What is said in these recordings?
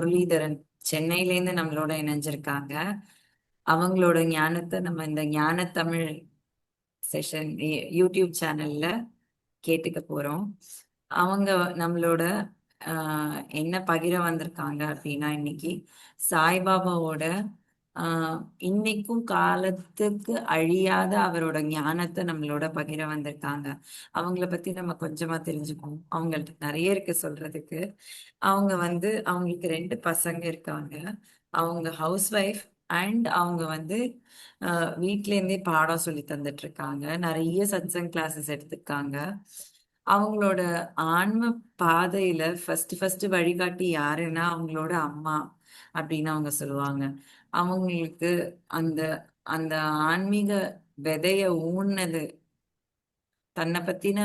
முரளிதரன் சென்னையிலேருந்து நம்மளோட இணைஞ்சிருக்காங்க. அவங்களோட ஞானத்தை நம்ம இந்த ஞான தமிழ் செஷன் யூடியூப் சேனல்ல கேட்டுக்க போறோம். அவங்க நம்மளோட என்ன பகிர வந்திருக்காங்க அப்படின்னா, இன்னைக்கு சாய்பாபாவோட ஆஹ் இன்னைக்கும் காலத்துக்கு அழியாத அவரோட ஞானத்தை நம்மளோட பகிர வந்திருக்காங்க. அவங்கள பத்தி நம்ம கொஞ்சமா தெரிஞ்சுக்கணும். அவங்கள்ட்ட நிறைய இருக்கு சொல்றதுக்கு. அவங்க அவங்களுக்கு ரெண்டு பசங்க இருக்காங்க. அவங்க ஹவுஸ் ஒய்ஃப் அண்ட் அவங்க வீட்ல இருந்தே பாடம் சொல்லி தந்துட்டு இருக்காங்க. நிறைய சத்சங் கிளாஸஸ் எடுத்திருக்காங்க. அவங்களோட ஆன்ம பாதையில ஃபர்ஸ்ட் ஃபர்ஸ்ட் வழிகாட்டி யாருன்னா அவங்களோட அம்மா அப்படின்னு அவங்க சொல்லுவாங்க. அவங்களுக்கு அந்த அந்த ஆன்மீக விதைய ஊன்னது, தன்னை பத்தின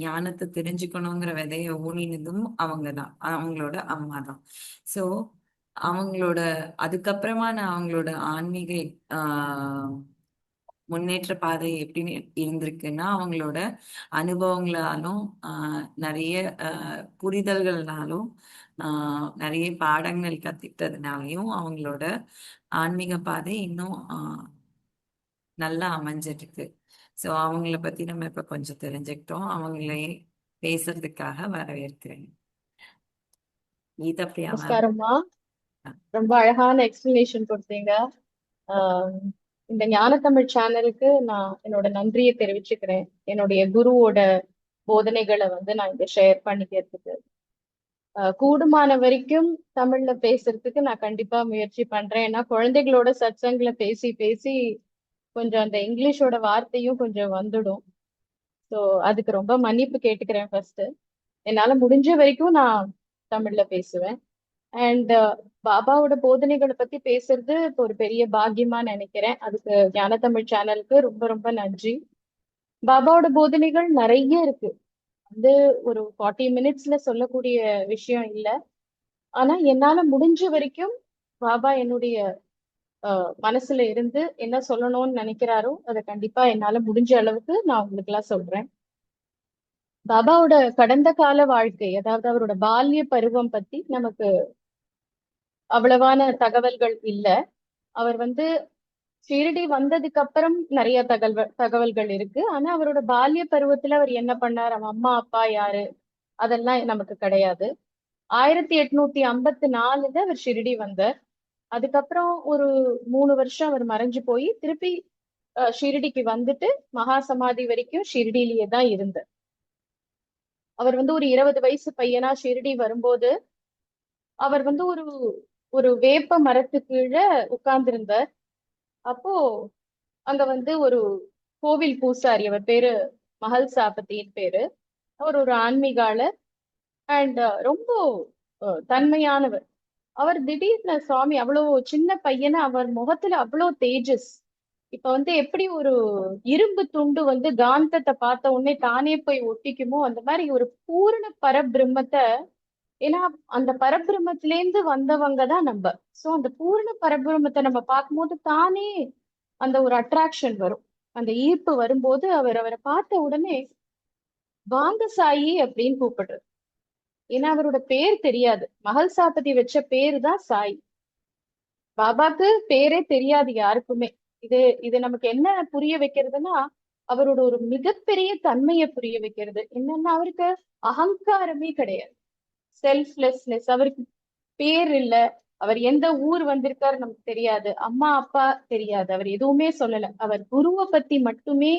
ஞானத்தை தெரிஞ்சுக்கணுங்கிற விதைய ஊனினதும் அவங்கதான், அவங்களோட அம்மா தான். சோ அவங்களோட அதுக்கப்புறமா நான் அவங்களோட ஆன்மீக ஆஹ் முன்னேற்ற பாதை எப்படின்னு இருந்திருக்குன்னா, அவங்களோட அனுபவங்களாலும் நிறைய புரிதல்கள்னாலும் நிறைய பாடங்கள் கத்துக்கிட்டதுனாலையும் அவங்களோட ஆன்மீக பாதை இன்னும் நல்லா அமைஞ்சிட்டு இருக்கு. ஸோ அவங்கள பத்தி நம்ம இப்ப கொஞ்சம் தெரிஞ்சுக்கிட்டோம். அவங்களே பேசுறதுக்காக வரவேற்கிறேன். கீதா பிரியா மேம். நமஸ்காரம்மா. ரொம்ப அழகான எக்ஸ்பிளனேஷன் கொடுத்தீங்க. ஆஹ் இந்த ஞானத்தமிழ் சேனலுக்கு நான் என்னோட நன்றியை தெரிவிச்சுக்கிறேன். என்னுடைய குருவோட போதனைகளை நான் இங்க ஷேர் பண்ணிக்கிறதுக்கு கூடுமான வரைக்கும் தமிழ்ல பேசுறதுக்கு நான் கண்டிப்பா முயற்சி பண்றேன். ஏன்னா குழந்தைகளோட சத்சங்ல பேசி பேசி கொஞ்சம் அந்த இங்கிலீஷோட வார்த்தையும் கொஞ்சம் வந்துடும். ஸோ அதுக்கு ரொம்ப மன்னிப்பு கேட்டுக்கிறேன் ஃபர்ஸ்ட். என்னால முடிஞ்ச வரைக்கும் நான் தமிழ்ல பேசுவேன். அண்ட் பாபாவோட போதனைகளை பத்தி பேசுறது இப்போ ஒரு பெரிய பாக்கியமா நினைக்கிறேன். அதுக்கு ஞான தமிழ் சேனலுக்கு ரொம்ப ரொம்ப நன்றி. பாபாவோட போதனைகள் நிறைய இருக்கு. வந்து ஒரு 40 மினிட்ஸ்ல சொல்லக்கூடிய விஷயம் இல்ல. ஆனா என்னால முடிஞ்ச வரைக்கும் பாபா என்னுடைய மனசுல இருந்து என்ன சொல்லணும்னு நினைக்கிறாரோ அதை கண்டிப்பா என்னால முடிஞ்ச அளவுக்கு நான் உங்களுக்கு எல்லாம் சொல்றேன். பாபாவோட கடந்த கால வாழ்க்கை, அதாவது அவரோட பால்ய பருவம் பத்தி நமக்கு அவ்வளவான தகவல்கள் இல்ல. அவர் ஷீரடி வந்ததுக்கு அப்புறம் நிறைய தகவல்கள் இருக்கு. ஆனா அவரோட பால்ய பருவத்துல அவர் என்ன பண்ணார், அவன் அம்மா அப்பா யாரு, அதெல்லாம் நமக்கு கிடையாது. 1854 அவர் ஷிரடி வந்தார். அதுக்கப்புறம் ஒரு 3 வருஷம் அவர் மறைஞ்சு போய் திருப்பி ஷிரடிக்கு வந்துட்டு மகா சமாதி வரைக்கும் ஷிரடியிலேயே தான் இருந்தார். அவர் ஒரு 20 வயசு பையனா ஷிரடி வரும்போது அவர் ஒரு ஒரு வேப்ப மரத்து கீழே உட்கார்ந்திருந்தார். அப்போ அங்க ஒரு கோவில் பூசாரி, அவர் பேரு மஹல் சாபத்தின் பேரு. அவர் ஒரு ஆன்மீகாளர் அண்ட் ரொம்ப தன்மையானவர். அவர் திடீர்னு சுவாமி அவ்வளவு சின்ன பையனை அவர் முகத்துல அவ்வளவு தேஜஸ். இப்ப எப்படி ஒரு இரும்பு துண்டு காந்தத்தை பார்த்த உடனே தானே போய் ஒட்டிக்குமோ, அந்த மாதிரி ஒரு பூரண பரபிரம்மத்தை. ஏன்னா அந்த பரபிரம்மத்திலேருந்து வந்தவங்க தான் நம்ம. சோ அந்த பூரண பரபிரம்மத்தை நம்ம பார்க்கும்போது தானே அந்த ஒரு அட்ராக்ஷன் வரும். அந்த ஈர்ப்பு வரும்போது அவரை பார்த்த உடனே வாங்க சாயி அப்படின்னு கூப்பிடுறது. ஏன்னா அவரோட பேர் தெரியாது. மகள் சாபதி வச்ச பேரு தான் சாய். பாபாக்கு பேரே தெரியாது யாருக்குமே. இது இது நமக்கு என்ன புரிய வைக்கிறதுனா, அவரோட ஒரு மிகப்பெரிய தன்மையை புரிய வைக்கிறது. என்னன்னா அவருக்கு அகங்காரமே கிடையாது. செல்ஃப்லெஸ்னஸ். அவருக்கு பேர் இல்ல. அவர் எந்த ஊர் வந்திருக்காரு நமக்கு தெரியாது. அம்மா அப்பா தெரியாது. அவர் எதுவுமே சொல்லல. அவர் குருவை பத்தி மட்டுமே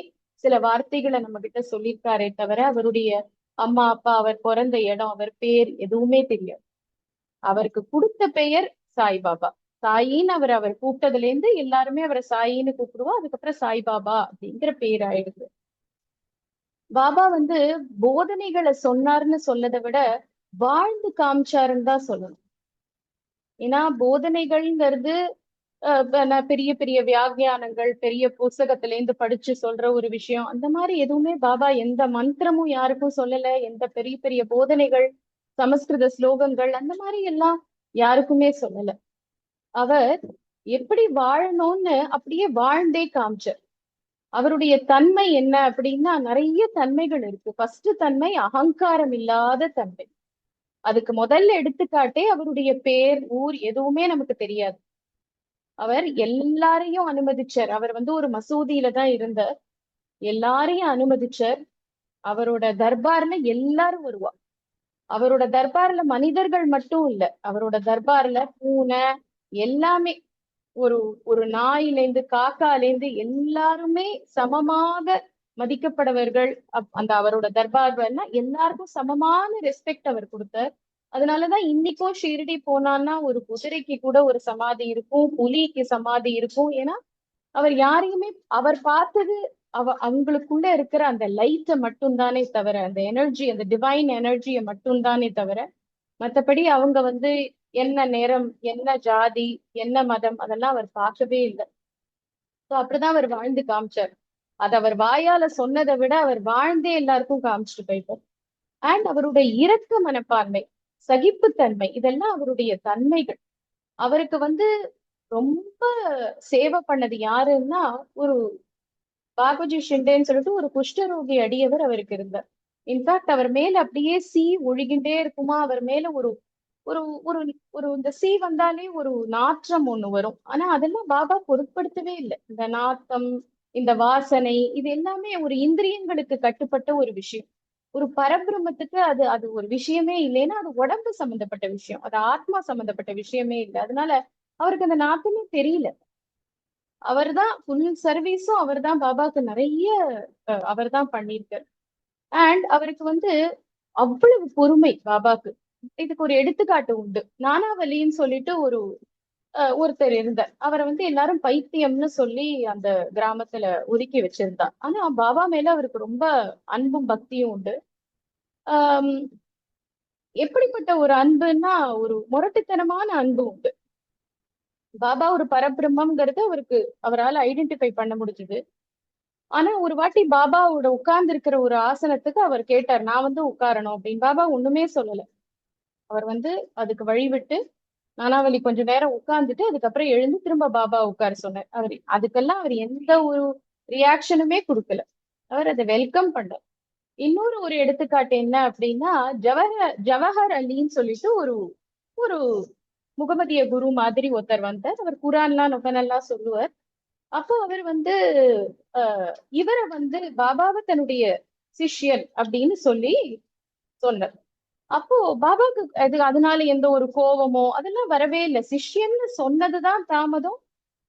சில வார்த்தைகளை நம்ம கிட்ட சொல்லியிருக்காரே தவிர அவருடைய அம்மா அப்பா, அவர் பிறந்த இடம், அவர் பேர் எதுவுமே தெரியாது. அவருக்கு கொடுத்த பெயர் சாய்பாபா. சாயின்னு அவர் கூப்பிட்டதுல இருந்து எல்லாருமே அவரை சாயின்னு கூப்பிடுவோம். அதுக்கப்புறம் சாய்பாபா அப்படிங்கிற பேர் ஆயிடுது. பாபா போதனைகளை சொன்னார்னு சொல்லதை விட வாழ்ந்து காமிச்சாருன்னு தான் சொல்லணும். ஏன்னா போதனைகள்ங்கிறது பெரிய பெரிய வியாக்கியானங்கள், பெரிய புஸ்தகத்துல இருந்து படிச்சு சொல்ற ஒரு விஷயம், அந்த மாதிரி எதுவுமே பாபா எந்த மந்திரமும் யாருக்கும் சொல்லல. எந்த பெரிய பெரிய போதனைகள், சமஸ்கிருத ஸ்லோகங்கள் அந்த மாதிரி எல்லாம் யாருக்குமே சொல்லல. அவர் எப்படி வாழணும்னு அப்படியே வாழ்ந்தே காமிச்சார். அவருடைய தன்மை என்ன அப்படின்னா, நிறைய தன்மைகள் இருக்கு. ஃபர்ஸ்ட் தன்மை அகங்காரம் இல்லாத தன்மை. அதுக்கு முதல்ல எடுத்துக்காட்டே அவருடைய பேர், ஊர் எதுவுமே நமக்கு தெரியாது. அவர் எல்லாரையும் அனுமதிச்சார். அவர் ஒரு மசூதியில தான் இருந்தார். எல்லாரையும் அனுமதிச்சார். அவரோட தர்பார்ல எல்லாரும் வருவா. அவரோட தர்பார்ல மனிதர்கள் மட்டும் இல்ல, அவரோட தர்பார்ல பூனை எல்லாமே, ஒரு ஒரு நாயிலேந்து காக்காலேந்து எல்லாருமே சமமாக மதிக்கப்படவர்கள். அந்த அவரோட தர்பார்னா எல்லாருக்கும் சமமான ரெஸ்பெக்ட் அவர் கொடுத்தார். அதனாலதான் இன்னைக்கும் ஷீரடி போனான்னா ஒரு குதிரைக்கு கூட ஒரு சமாதி இருக்கும், புலிக்கு சமாதி இருக்கும். ஏன்னா அவர் யாரையுமே அவர் பார்த்தது அவங்களுக்குள்ள இருக்கிற அந்த லைட்டை மட்டும்தானே தவிர, அந்த எனர்ஜி, அந்த டிவைன் எனர்ஜியை மட்டும்தானே தவிர, மத்தபடி அவங்க என்ன நிறம், என்ன ஜாதி, என்ன மதம், அதெல்லாம் அவர் பார்க்கவே இல்லை. அப்படிதான் அவர் வாழ்ந்து காமிச்சார். அது அவர் வாயால சொன்னதை விட அவர் வாழ்ந்தே எல்லாருக்கும் காமிச்சிட்டு போயிட்டார். அண்ட் அவருடைய இரக்க மனப்பான்மை, சகிப்புத்தன்மை, இதெல்லாம் அவருடைய தன்மைகள். அவருக்கு ரொம்ப சேவை பண்ணது யாருன்னா, ஒரு பாபுஜி ஷிண்டேன்னு சொல்லிட்டு ஒரு குஷ்டரோகி அடியவர் அவருக்கு இருந்தார். இன்ஃபேக்ட் அவர் மேல அப்படியே ஒழுகின்றே இருக்குமா, அவர் மேல ஒரு ஒரு ஒரு ஒரு இந்த வந்தாலே ஒரு நாற்றம் ஒண்ணு வரும். ஆனா அதெல்லாம் பாபா பொருட்படுத்தவே இல்லை. இந்த நாத்தம், இந்த வாசனை, இது எல்லாமே ஒரு இந்திரியங்களுக்கு கட்டுப்பட்ட ஒரு விஷயம். ஒரு பரபிரம்மத்துக்கு அது அது ஒரு விஷயமே இல்லைன்னா அது உடம்பு சம்பந்தப்பட்ட விஷயம், அது ஆத்மா சம்பந்தப்பட்ட விஷயமே இல்லை. அதனால அவருக்கு அந்த நாத்தமே தெரியல. அவர்தான் ஃபுல் சர்வீஸும் அவர்தான் பாபாக்கு நிறைய அவர்தான் பண்ணியிருக்காரு. அண்ட் அவருக்கு அவ்வளவு பொறுமை பாபாக்கு. இதுக்கு ஒரு எடுத்துக்காட்டு உண்டு. நானாவலின்னு சொல்லிட்டு ஒருத்தர் இருந்தார். அவரை எல்லாரும் பைத்தியம்னு சொல்லி அந்த கிராமத்துல ஒதுக்கி வச்சிருந்தா. ஆனா பாபா மேல அவருக்கு ரொம்ப அன்பும் பக்தியும் உண்டு. ஆஹ் எப்படிப்பட்ட ஒரு அன்புன்னா, ஒரு முரட்டுத்தனமான அன்பு உண்டு. பாபா ஒரு பரபிரம்மங்கிறது அவரால் ஐடென்டிஃபை பண்ண முடிஞ்சது. ஆனா ஒரு வாட்டி பாபாவோட உட்கார்ந்து இருக்கிற ஒரு ஆசனத்துக்கு அவர் கேட்டார், நான் உட்காரணும் அப்படின்னு. பாபா ஒண்ணுமே சொல்லல. அவர் அதுக்கு வழிவிட்டு நானாவலி கொஞ்ச நேரம் உட்கார்ந்துட்டு அதுக்கப்புறம் எழுந்து திரும்ப பாபா உட்கார சொன்னார். அதுக்கெல்லாம் அவர் எந்த ஒரு ரியாக்ஷனுமே கொடுக்கல. அவர் அதை வெல்கம் பண்ணார். இன்னொரு ஒரு எடுத்துக்காட்டு என்ன அப்படின்னா, ஜவஹர் அலின்னு சொல்லிட்டு ஒரு ஒரு முகமதிய குரு மாதிரி ஒருத்தர் வந்தார். அவர் குரான்லாம் நொகனெல்லாம் சொல்லுவார். அப்போ அவர் இவரை பாபாவை தன்னுடைய சிஷ்யன் அப்படின்னு சொல்லி சொன்னார். அப்போ பாபாக்கு அதனால எந்த ஒரு கோபமோ அதெல்லாம் வரவே இல்லை. சிஷ்யன்னு சொன்னதுதான் தாமதம்.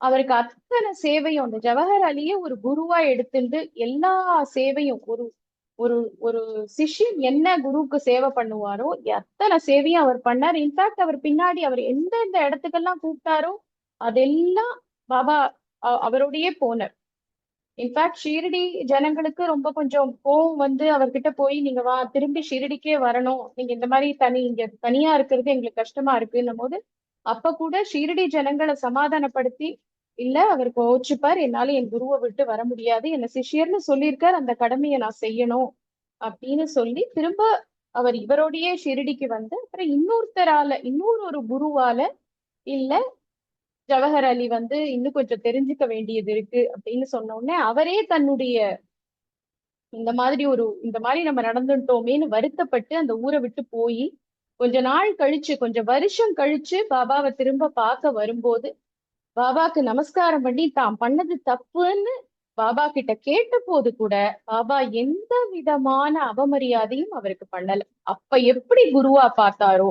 அவருக்கு அத்தனை சேவையும், அந்த ஜவஹர் அலியே ஒரு குருவா எடுத்துட்டு எல்லா சேவையும், ஒரு ஒரு ஒரு சிஷ்யன் என்ன குருவுக்கு சேவை பண்ணுவாரோ அத்தனை சேவையும் அவர் பண்ணார். இன்ஃபேக்ட் அவர் பின்னாடி அவர் எந்தெந்த இடத்துக்கெல்லாம் கூப்பிட்டாரோ அதெல்லாம் பாபா அவரோடயே போனார். இன்ஃபேக்ட் ஷீரடி ஜனங்களுக்கு ரொம்ப கொஞ்சம் கோவம் அவர்கிட்ட போய், நீங்க திரும்பி ஷீரடிக்கே வரணும், நீங்க இந்த மாதிரி இங்க தனியா இருக்கிறது எங்களுக்கு கஷ்டமா இருக்குன்னும் போது, அப்ப கூட ஷீரடி ஜனங்களை சமாதானப்படுத்தி, இல்ல அவர் கோச்சுப்பார், என்னால என் குருவை விட்டு வர முடியாது, என்ன சிஷ்யர்னு சொல்லியிருக்கார், அந்த கடமையை நான் செய்யணும் அப்படின்னு சொல்லி திரும்ப அவர் இவரோடையே ஷிரடிக்கு அப்புறம் இன்னொரு ஒரு குருவால, இல்ல ஜவஹர் அலி இன்னும் கொஞ்சம் தெரிஞ்சுக்க வேண்டியது இருக்கு அப்படின்னு சொன்ன உடனே அவரே தன்னுடைய இந்த மாதிரி நம்ம நடந்துட்டோமேன்னு வருத்தப்பட்டு அந்த ஊரை விட்டு போய் கொஞ்ச நாள் கழிச்சு, கொஞ்சம் வருஷம் கழிச்சு பாபாவை திரும்ப பார்க்க வரும்போது, பாபாக்கு நமஸ்காரம் பண்ணி தான் பண்ணது தப்புன்னு பாபா கிட்ட கேட்ட போது கூட பாபா எந்த விதமான அவமரியாதையும் அவருக்கு பண்ணல. அப்ப எப்படி குருவா பார்த்தாரோ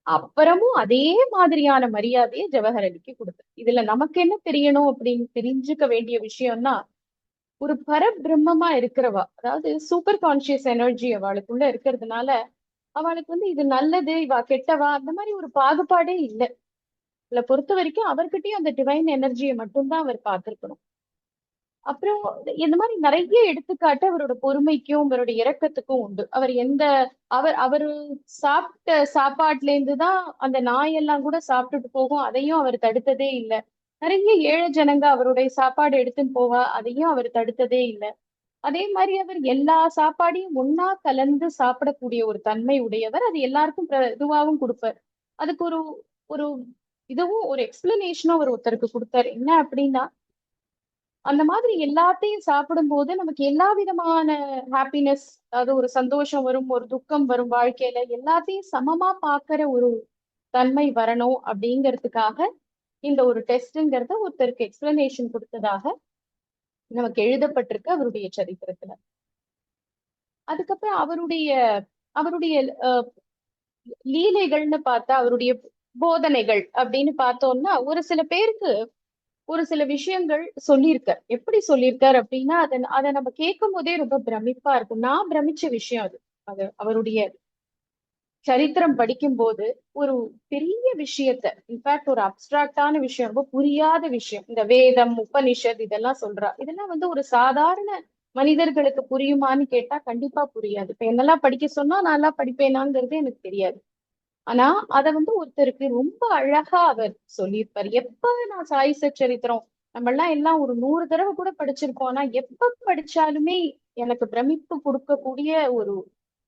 அப்புறமும் அதே மாதிரியான மரியாதையை ஜவஹர் அலிக்கு கொடுத்தார். இதுல நமக்கு என்ன தெரியணும் அப்படின்னு தெரிஞ்சுக்க வேண்டிய விஷயம்னா, ஒரு பரபிரம்மமா இருக்கிறவா, அதாவது சூப்பர் கான்சியஸ் எனர்ஜி அவளுக்குள்ள இருக்கிறதுனால, அவளுக்கு இது நல்லது, இவா கெட்டவா, அந்த மாதிரி ஒரு பாகுபாடே இல்லை. இதுல பொறுத்த வரைக்கும் அவர்கிட்டயும் அந்த டிவைன் எனர்ஜியை மட்டும்தான் அவர் பார்த்திருக்கணும். அப்புறம் இந்த மாதிரி நிறைய எடுத்துக்காட்டு அவரோட பொறுமைக்கும் அவருடைய இரக்கத்துக்கும் உண்டு. அவரு சாப்பிட்ட சாப்பாட்டுல இருந்துதான் அந்த நாயெல்லாம் கூட சாப்பிட்டுட்டு போகும், அதையும் அவர் தடுத்ததே இல்லை. நிறைய ஏழை ஜனங்க அவருடைய சாப்பாடு எடுத்துன்னு போவா, அதையும் அவர் தடுத்ததே இல்லை. அதே மாதிரி அவர் எல்லா சாப்பாடையும் ஒன்னா கலந்து சாப்பிடக்கூடிய ஒரு தன்மை உடையவர். அது எல்லாருக்கும் இதுவாகவும் கொடுப்பார். அதுக்கு ஒரு ஒரு இதுவும் ஒரு எக்ஸ்பிளனேஷனும் அவர் ஒருத்தருக்கு கொடுத்தாரு. என்ன அப்படின்னா, அந்த மாதிரி எல்லாத்தையும் சாப்பிடும்போது நமக்கு எல்லா விதமான ஹாப்பினஸ், அதாவது ஒரு சந்தோஷம் வரும், ஒரு துக்கம் வரும், வாழ்க்கையில எல்லாத்தையும் சமமா பார்க்கிற ஒரு தன்மை வரணும் அப்படிங்கிறதுக்காக இந்த ஒரு டெஸ்ட்ங்கிறத ஒருத்தருக்கு எக்ஸ்பிளனேஷன் கொடுத்ததாக நமக்கு எழுதப்பட்டிருக்கு அவருடைய சரித்திரத்துல. அதுக்கப்புறம் அவருடைய அவருடைய அஹ், லீலைகள்னு பார்த்தா, அவருடைய போதனைகள் அப்படின்னு பார்த்தோம்னா, ஒரு சில பேருக்கு ஒரு சில விஷயங்கள் சொல்லியிருக்கார். எப்படி சொல்லியிருக்கார் அப்படின்னா, அதை நம்ம கேட்கும் போதே ரொம்ப பிரமிப்பா இருக்கும். நான் பிரமிச்ச விஷயம் அது. அது அவருடைய சரித்திரம் படிக்கும்போது ஒரு பெரிய விஷயத்த, இன்ஃபேக்ட் ஒரு அப்டிராக்டான விஷயம், ரொம்ப புரியாத விஷயம், இந்த வேதம் உபனிஷத் இதெல்லாம் சொல்றா, இதெல்லாம் வந்து ஒரு சாதாரண மனிதர்களுக்கு புரியுமான்னு கேட்டா கண்டிப்பா புரியாது. இப்ப என்னெல்லாம் படிக்க சொன்னா நான் எல்லாம் படிப்பேனாங்கிறது எனக்கு தெரியாது. ஆனா அத வந்து ஒருத்தருக்கு ரொம்ப அழகா அவர் சொல்லியிருப்பாரு. எப்ப நான் சாய் சச்சரித்திரம் நம்ம எல்லாம் ஒரு 100 தடவை கூட படிச்சிருக்கோம். ஆனா எப்ப படிச்சாலுமே எனக்கு பிரமிப்பு கொடுக்கக்கூடிய ஒரு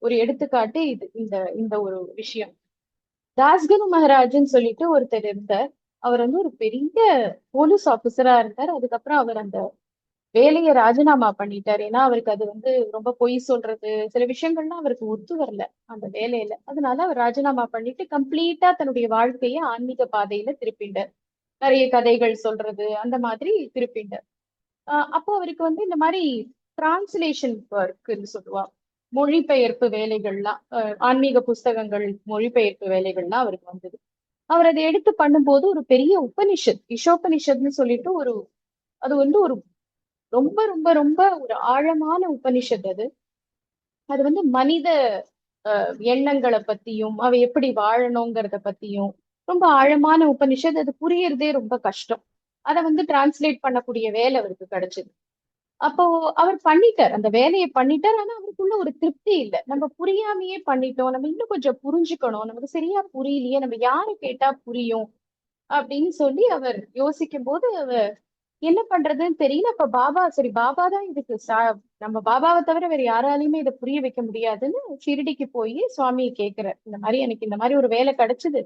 ஒரு எடுத்துக்காட்டு இது, இந்த இந்த ஒரு விஷயம். தாஸ்கனு மகாராஜ்ன்னு சொல்லிட்டு ஒருத்தர் இருந்தார். அவர் வந்து ஒரு பெரிய போலீஸ் ஆபீசரா இருந்தார். அதுக்கப்புறம் அவர் அந்த வேலையை ராஜினாமா பண்ணிட்டாரு. ஏன்னா அவருக்கு அது வந்து ரொம்ப பொய் சொல்றது, சில விஷயங்கள்லாம் அவருக்கு ஒத்து வரல அந்த வேலையில. அதனால அவர் ராஜினாமா பண்ணிட்டு கம்ப்ளீட்டா தன்னுடைய வாழ்க்கைய ஆன்மீக பாதையில திருப்பிண்டார். நிறைய கதைகள் சொல்றது அந்த மாதிரி திருப்பிண்டார். அப்போ அவருக்கு வந்து இந்த மாதிரி டிரான்ஸ்லேஷன் ஒர்க்னு சொல்லுவா, மொழிபெயர்ப்பு வேலைகள்லாம், ஆன்மீக புஸ்தகங்கள் மொழிபெயர்ப்பு வேலைகள்லாம் அவருக்கு வந்தது. அவர் அதை எடுத்து பண்ணும்போது ஒரு பெரிய உபனிஷத், இஷோபனிஷத்னு சொல்லிட்டு ஒரு, அது வந்து ஒரு ரொம்ப ரொம்ப ரொம்ப ஒரு ஆழமான உபனிஷத் அது. அது வந்து மனித எண்ணங்களை பத்தியும் அவ எப்படி வாழணுங்கிறத பத்தியும் ரொம்ப ஆழமான உபனிஷத். அது புரியறதே ரொம்ப கஷ்டம். அதை வந்து டிரான்ஸ்லேட் பண்ணக்கூடிய வேலை அவருக்கு கிடைச்சது. அப்போ அவர் பண்ணிட்டார், அந்த வேலையை பண்ணிட்டார். ஆனா அவருக்குள்ள ஒரு திருப்தி இல்லை. நம்ம புரியாமையே பண்ணிட்டோம், நம்ம இன்னும் கொஞ்சம் புரிஞ்சுக்கணும், நமக்கு சரியா புரியலையே, நம்ம யாரை கேட்டா புரியும் அப்படின்னு சொல்லி அவர் யோசிக்கும் போது அவர் என்ன பண்றதுன்னு தெரியல. அப்ப பாபா, சரி பாபா தான் இதுக்கு நம்ம பாபாவை தவிர வேற யாராலையுமே இதை புரிய வைக்க முடியாதுன்னு ஷிரடிக்கு போய் சுவாமியை கேட்கிறார். இந்த மாதிரி எனக்கு இந்த மாதிரி ஒரு வேலை கிடைச்சது,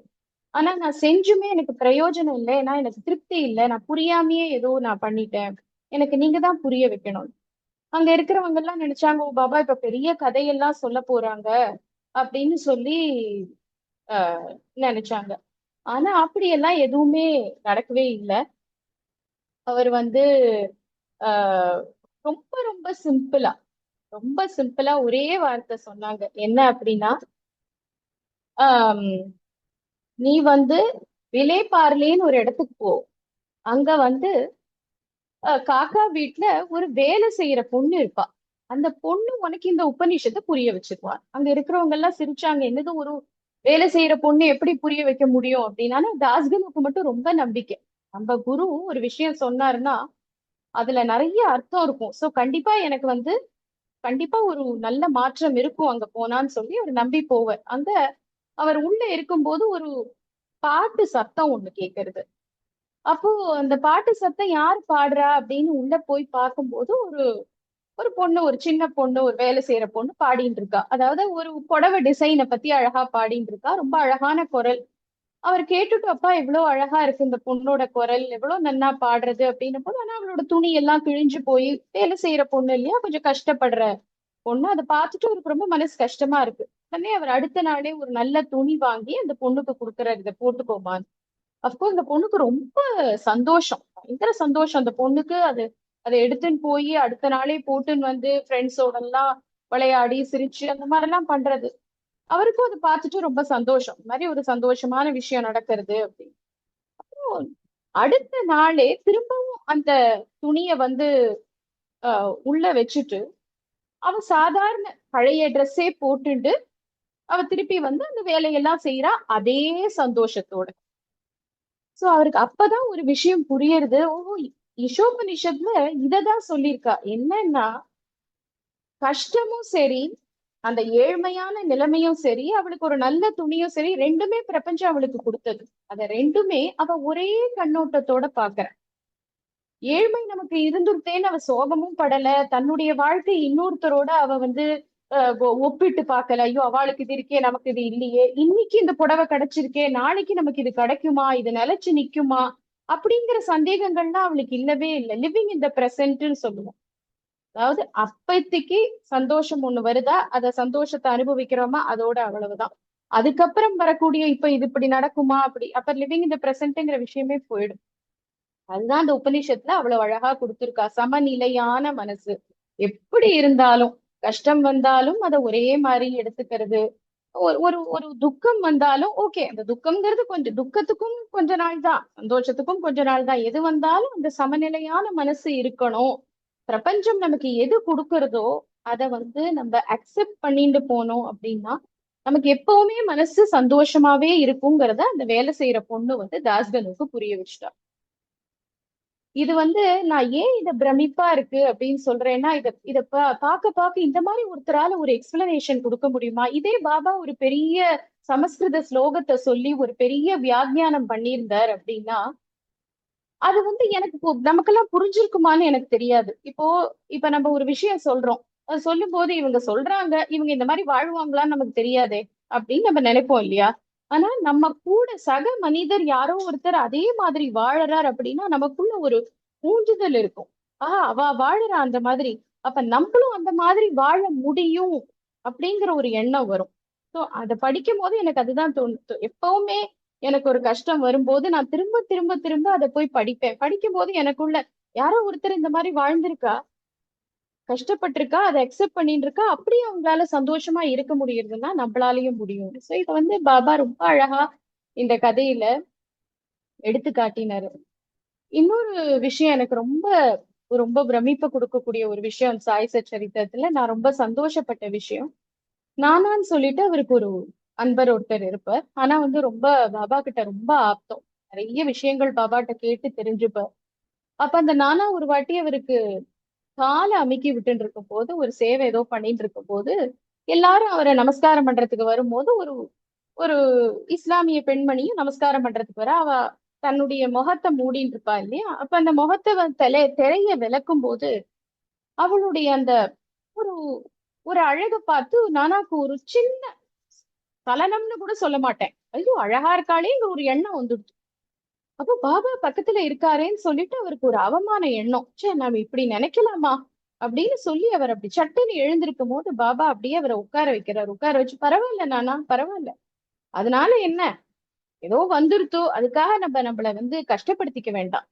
ஆனா நான் செஞ்சுமே எனக்கு பிரயோஜனம் இல்லை, ஏன்னா எனக்கு திருப்தி இல்லை, நான் புரியாமையே ஏதோ நான் பண்ணிட்டேன், எனக்கு நீங்க தான் புரிய வைக்கணும். அங்க இருக்கிறவங்க எல்லாம் நினைச்சாங்க, ஓ பாபா இப்ப பெரிய கதையெல்லாம் சொல்ல போறாங்க அப்படின்னு சொல்லி ஆஹ் நினைச்சாங்க. ஆனா அப்படியெல்லாம் எதுவுமே நடக்கவே இல்லை. அவர் வந்து ஆஹ் ரொம்ப ரொம்ப சிம்பிளா, ரொம்ப சிம்பிளா ஒரே வார்த்தை சொன்னாங்க. என்ன அப்படின்னா, ஆஹ் நீ வந்து விலேபார்லேன்னு ஒரு இடத்துக்கு போ. அங்க வந்து காக்கா வீட்டுல ஒரு வேலை செய்யற பொண்ணு இருப்பா. அந்த பொண்ணு உனக்கு இந்த உபநிஷத்தை புரிய வச்சிருவா. அங்க இருக்கிறவங்க எல்லாம் சிரிச்சாங்க, என்னது ஒரு வேலை செய்யற பொண்ணு எப்படி புரிய வைக்க முடியும் அப்படின்னா. தாஸ்கனுக்கு மட்டும் ரொம்ப நம்பிக்கை. நம்ம குரு ஒரு விஷயம் சொன்னாருன்னா அதுல நிறைய அர்த்தம் இருக்கும், சோ கண்டிப்பா எனக்கு வந்து கண்டிப்பா ஒரு நல்ல மாற்றம் இருக்கும் அங்க போனான்னு சொல்லி அவர் நம்பி போவார். அங்க அவர் உள்ள இருக்கும்போது ஒரு பாட்டு சத்தம் ஒண்ணு கேட்கறது. அப்போ அந்த பாட்டு சத்தம் யார் பாடுறா அப்படின்னு உள்ள போய் பார்க்கும்போது ஒரு ஒரு பொண்ணு, ஒரு சின்ன பொண்ணு, ஒரு வேலை செய்யற பொண்ணு பாடிட்டு இருக்கா. அதாவது ஒரு புடவை டிசைனை பத்தி அழகா பாடிட்டு இருக்கா, ரொம்ப அழகான குரல். அவர் கேட்டுட்டு, அப்பா எவ்வளவு அழகா இருக்கு இந்த பொண்ணோட குரல், எவ்வளவு நன்னா பாடுறது அப்படின்னும் போது, ஆனா அவளோட துணி எல்லாம் கிழிஞ்சு போய், வேலை செய்யற பொண்ணு இல்லையா, கொஞ்சம் கஷ்டப்படுற பொண்ணு. அதை பார்த்துட்டு அவருக்கு ரொம்ப மனசு கஷ்டமா இருக்கு. உடனே அவர் அடுத்த நாளே ஒரு நல்ல துணி வாங்கி அந்த பொண்ணுக்கு கொடுக்குறாரு, இதை போட்டுக்கோமான்னு. அப்கோர்ஸ் இந்த பொண்ணுக்கு ரொம்ப சந்தோஷம், பயங்கர சந்தோஷம் அந்த பொண்ணுக்கு. அது அதை எடுத்துன்னு போய் அடுத்த நாளே போட்டுன்னு வந்து ஃப்ரெண்ட்ஸோட எல்லாம் விளையாடி சிரிச்சு அந்த மாதிரி எல்லாம் பண்றது. அவருக்கும் அதை பார்த்துட்டு ரொம்ப சந்தோஷம், இந்த மாதிரி ஒரு சந்தோஷமான விஷயம் நடக்கிறது அப்படின்னு. அடுத்த நாளே திரும்பவும் அந்த துணியை வந்து உள்ள வச்சுட்டு அவ சாதாரண பழைய ட்ரெஸ்ஸே போட்டுட்டு அவ திருப்பி வந்து அந்த வேலையெல்லாம் செய்யறா, அதே சந்தோஷத்தோட. சோ அவருக்கு அப்பதான் ஒரு விஷயம் புரியுறது, ஓ இஷோபனிஷத்துல இததான் சொல்லியிருக்கா. என்னன்னா, கஷ்டமும் சரி, அந்த ஏழ்மையான நிலைமையும் சரி, அவளுக்கு ஒரு நல்ல துணியும் சரி, ரெண்டுமே பிரபஞ்சம் அவளுக்கு கொடுத்தது. அத ரெண்டுமே அவ ஒரே கண்ணோட்டத்தோட பாக்குற. ஏழ்மை நமக்கு இருந்துட்டேன்னு அவ சோகமும் படல, தன்னுடைய வாழ்க்கை இன்னொருத்தரோட அவ வந்து ஒப்பிட்டு பார்க்கல. ஐயோ அவளுக்கு இது இருக்கே நமக்கு இது இல்லையே, இன்னைக்கு இந்த புடவை கிடைச்சிருக்கே நாளைக்கு நமக்கு இது கிடைக்குமா, இது நிலைச்சு நிக்குமா அப்படிங்கிற சந்தேகங்கள்லாம் அவளுக்கு இல்லவே இல்லை. லிவிங் இன் த பிரசன்ட்னு சொல்லுவோம். அதாவது அப்பத்திக்கு சந்தோஷம் ஒண்ணு வருதா, அத சந்தோஷத்தை அனுபவிக்கிறோமா, அதோட அவ்வளவுதான். அதுக்கப்புறம் வரக்கூடிய இப்ப இது இப்படி நடக்குமா அப்படி, அப்ப லிவிங் இந்த பிரசன்ட்ங்கிற விஷயமே போயிடும். அதுதான் அந்த உபநிஷத்துல அவ்வளவு அழகா கொடுத்திருக்கா. சமநிலையான மனசு. எப்படி இருந்தாலும், கஷ்டம் வந்தாலும் அதை ஒரே மாதிரி எடுத்துக்கிறது. ஒரு ஒரு ஒரு துக்கம் வந்தாலும் ஓகே, அந்த துக்கம்ங்கிறது கொஞ்சம், துக்கத்துக்கும் கொஞ்ச நாள் தான், சந்தோஷத்துக்கும் கொஞ்ச நாள் தான். எது வந்தாலும் அந்த சமநிலையான மனசு இருக்கணும். பிரபஞ்சம் நமக்கு எது கொடுக்கறதோ அதை நம்ம அக்செப்ட் பண்ணிட்டு போனோம் அப்படின்னா நமக்கு எப்பவுமே மனசு சந்தோஷமாவே இருக்குங்கிறத அந்த வேலை செய்யற பொண்ணு தாஸ்கனுக்கு புரிய வச்சுட்டா. இது நான் ஏன் இத பிரமிப்பா இருக்கு அப்படின்னு சொல்றேன்னா, இத பார்க்க பார்க்க இந்த மாதிரி ஒருத்தரால ஒரு எக்ஸ்பிளனேஷன் கொடுக்க முடியுமா? இதே பாபா ஒரு பெரிய சமஸ்கிருத ஸ்லோகத்தை சொல்லி ஒரு பெரிய வியாக்கியானம் பண்ணியிருந்தார் அப்படின்னா, அது எனக்கு நமக்கெல்லாம் புரிஞ்சிருக்குமான்னு எனக்கு தெரியாது. இப்ப நம்ம ஒரு விஷயம் சொல்றோம். அது சொல்லும் போது இவங்க சொல்றாங்க, இவங்க இந்த மாதிரி வாழ்வாங்களான்னு நமக்கு தெரியாதே அப்படின்னு நம்ம நினைப்போம் இல்லையா? ஆனா நம்ம கூட சக மனிதர் யாரோ ஒருத்தர் அதே மாதிரி வாழறார் அப்படின்னா நமக்குள்ள ஒரு ஊந்துதல் இருக்கும். அவ வாழறா அந்த மாதிரி, அப்ப நம்மளும் அந்த மாதிரி வாழ முடியும் அப்படிங்கிற ஒரு எண்ணம் வரும். சோ அதை படிக்கும் போது எனக்கு அதுதான் தோணுது. எப்பவுமே எனக்கு ஒரு கஷ்டம் வரும்போது நான் திரும்ப திரும்ப திரும்ப அதை போய் படிப்பேன். படிக்கும் போது எனக்குள்ள யாரோ ஒருத்தர் இந்த மாதிரி வாழ்ந்திருக்கா, கஷ்டப்பட்டிருக்கா, அதை அக்செப்ட் பண்ணிட்டு இருக்கா, அப்படியே அவங்களால சந்தோஷமா இருக்க முடியுதுன்னா நம்மளாலையும் முடியும். சோ இதை பாபா ரொம்ப அழகா இந்த கதையில எடுத்து காட்டினாரு. இன்னொரு விஷயம் எனக்கு ரொம்ப ரொம்ப பிரமிப்பை கொடுக்கக்கூடிய ஒரு விஷயம் சாய் சச்சரித்திரத்துல நான் ரொம்ப சந்தோஷப்பட்ட விஷயம். நானான்னு சொல்லிட்டு அவருக்கு ஒரு அன்பர் ஒருத்தர் இருப்பார். ஆனா ரொம்ப பாபா கிட்ட ரொம்ப ஆப்தம். நிறைய விஷயங்கள் பாபாட்ட கேட்டு தெரிஞ்சுப்பார். அப்ப அந்த நானா ஒரு வாட்டி அவருக்கு காலை அமுக்கி விட்டுட்டு இருக்கும் போது, ஒரு சேவை ஏதோ பண்ணிட்டு இருக்கும் போது, எல்லாரும் அவரை நமஸ்காரம் பண்றதுக்கு வரும்போது ஒரு ஒரு இஸ்லாமிய பெண்மணியும் நமஸ்காரம் பண்றதுக்கு வர, அவ தன்னுடைய முகத்தை மூடிட்டு இருப்பா இல்லையா? அப்ப அந்த முகத்தை திரைய விளக்கும் போது அவளுடைய அந்த ஒரு ஒரு அழகை பார்த்து நானாக்கு ஒரு சின்ன சலனம்னு கூட சொல்ல மாட்டேன், ஐயோ அழகா இருக்காளேங்கிற ஒரு எண்ணம் வந்துடுச்சு. அப்போ பாபா பக்கத்துல இருக்காரேன்னு சொல்லிட்டு அவருக்கு ஒரு அவமான எண்ணம். சே, நாம இப்படி நினைக்கலாமா அப்படின்னு சொல்லி அவர் அப்படி சட்டுன்னு எழுந்திருக்கும் போது பாபா அப்படியே அவரை உட்கார வைக்கிறார். உட்கார வச்சு, பரவாயில்ல நானா, பரவாயில்ல, அதனால என்ன, ஏதோ வந்துருத்தோ, அதுக்காக நம்மள கஷ்டப்படுத்திக்க வேண்டாம்.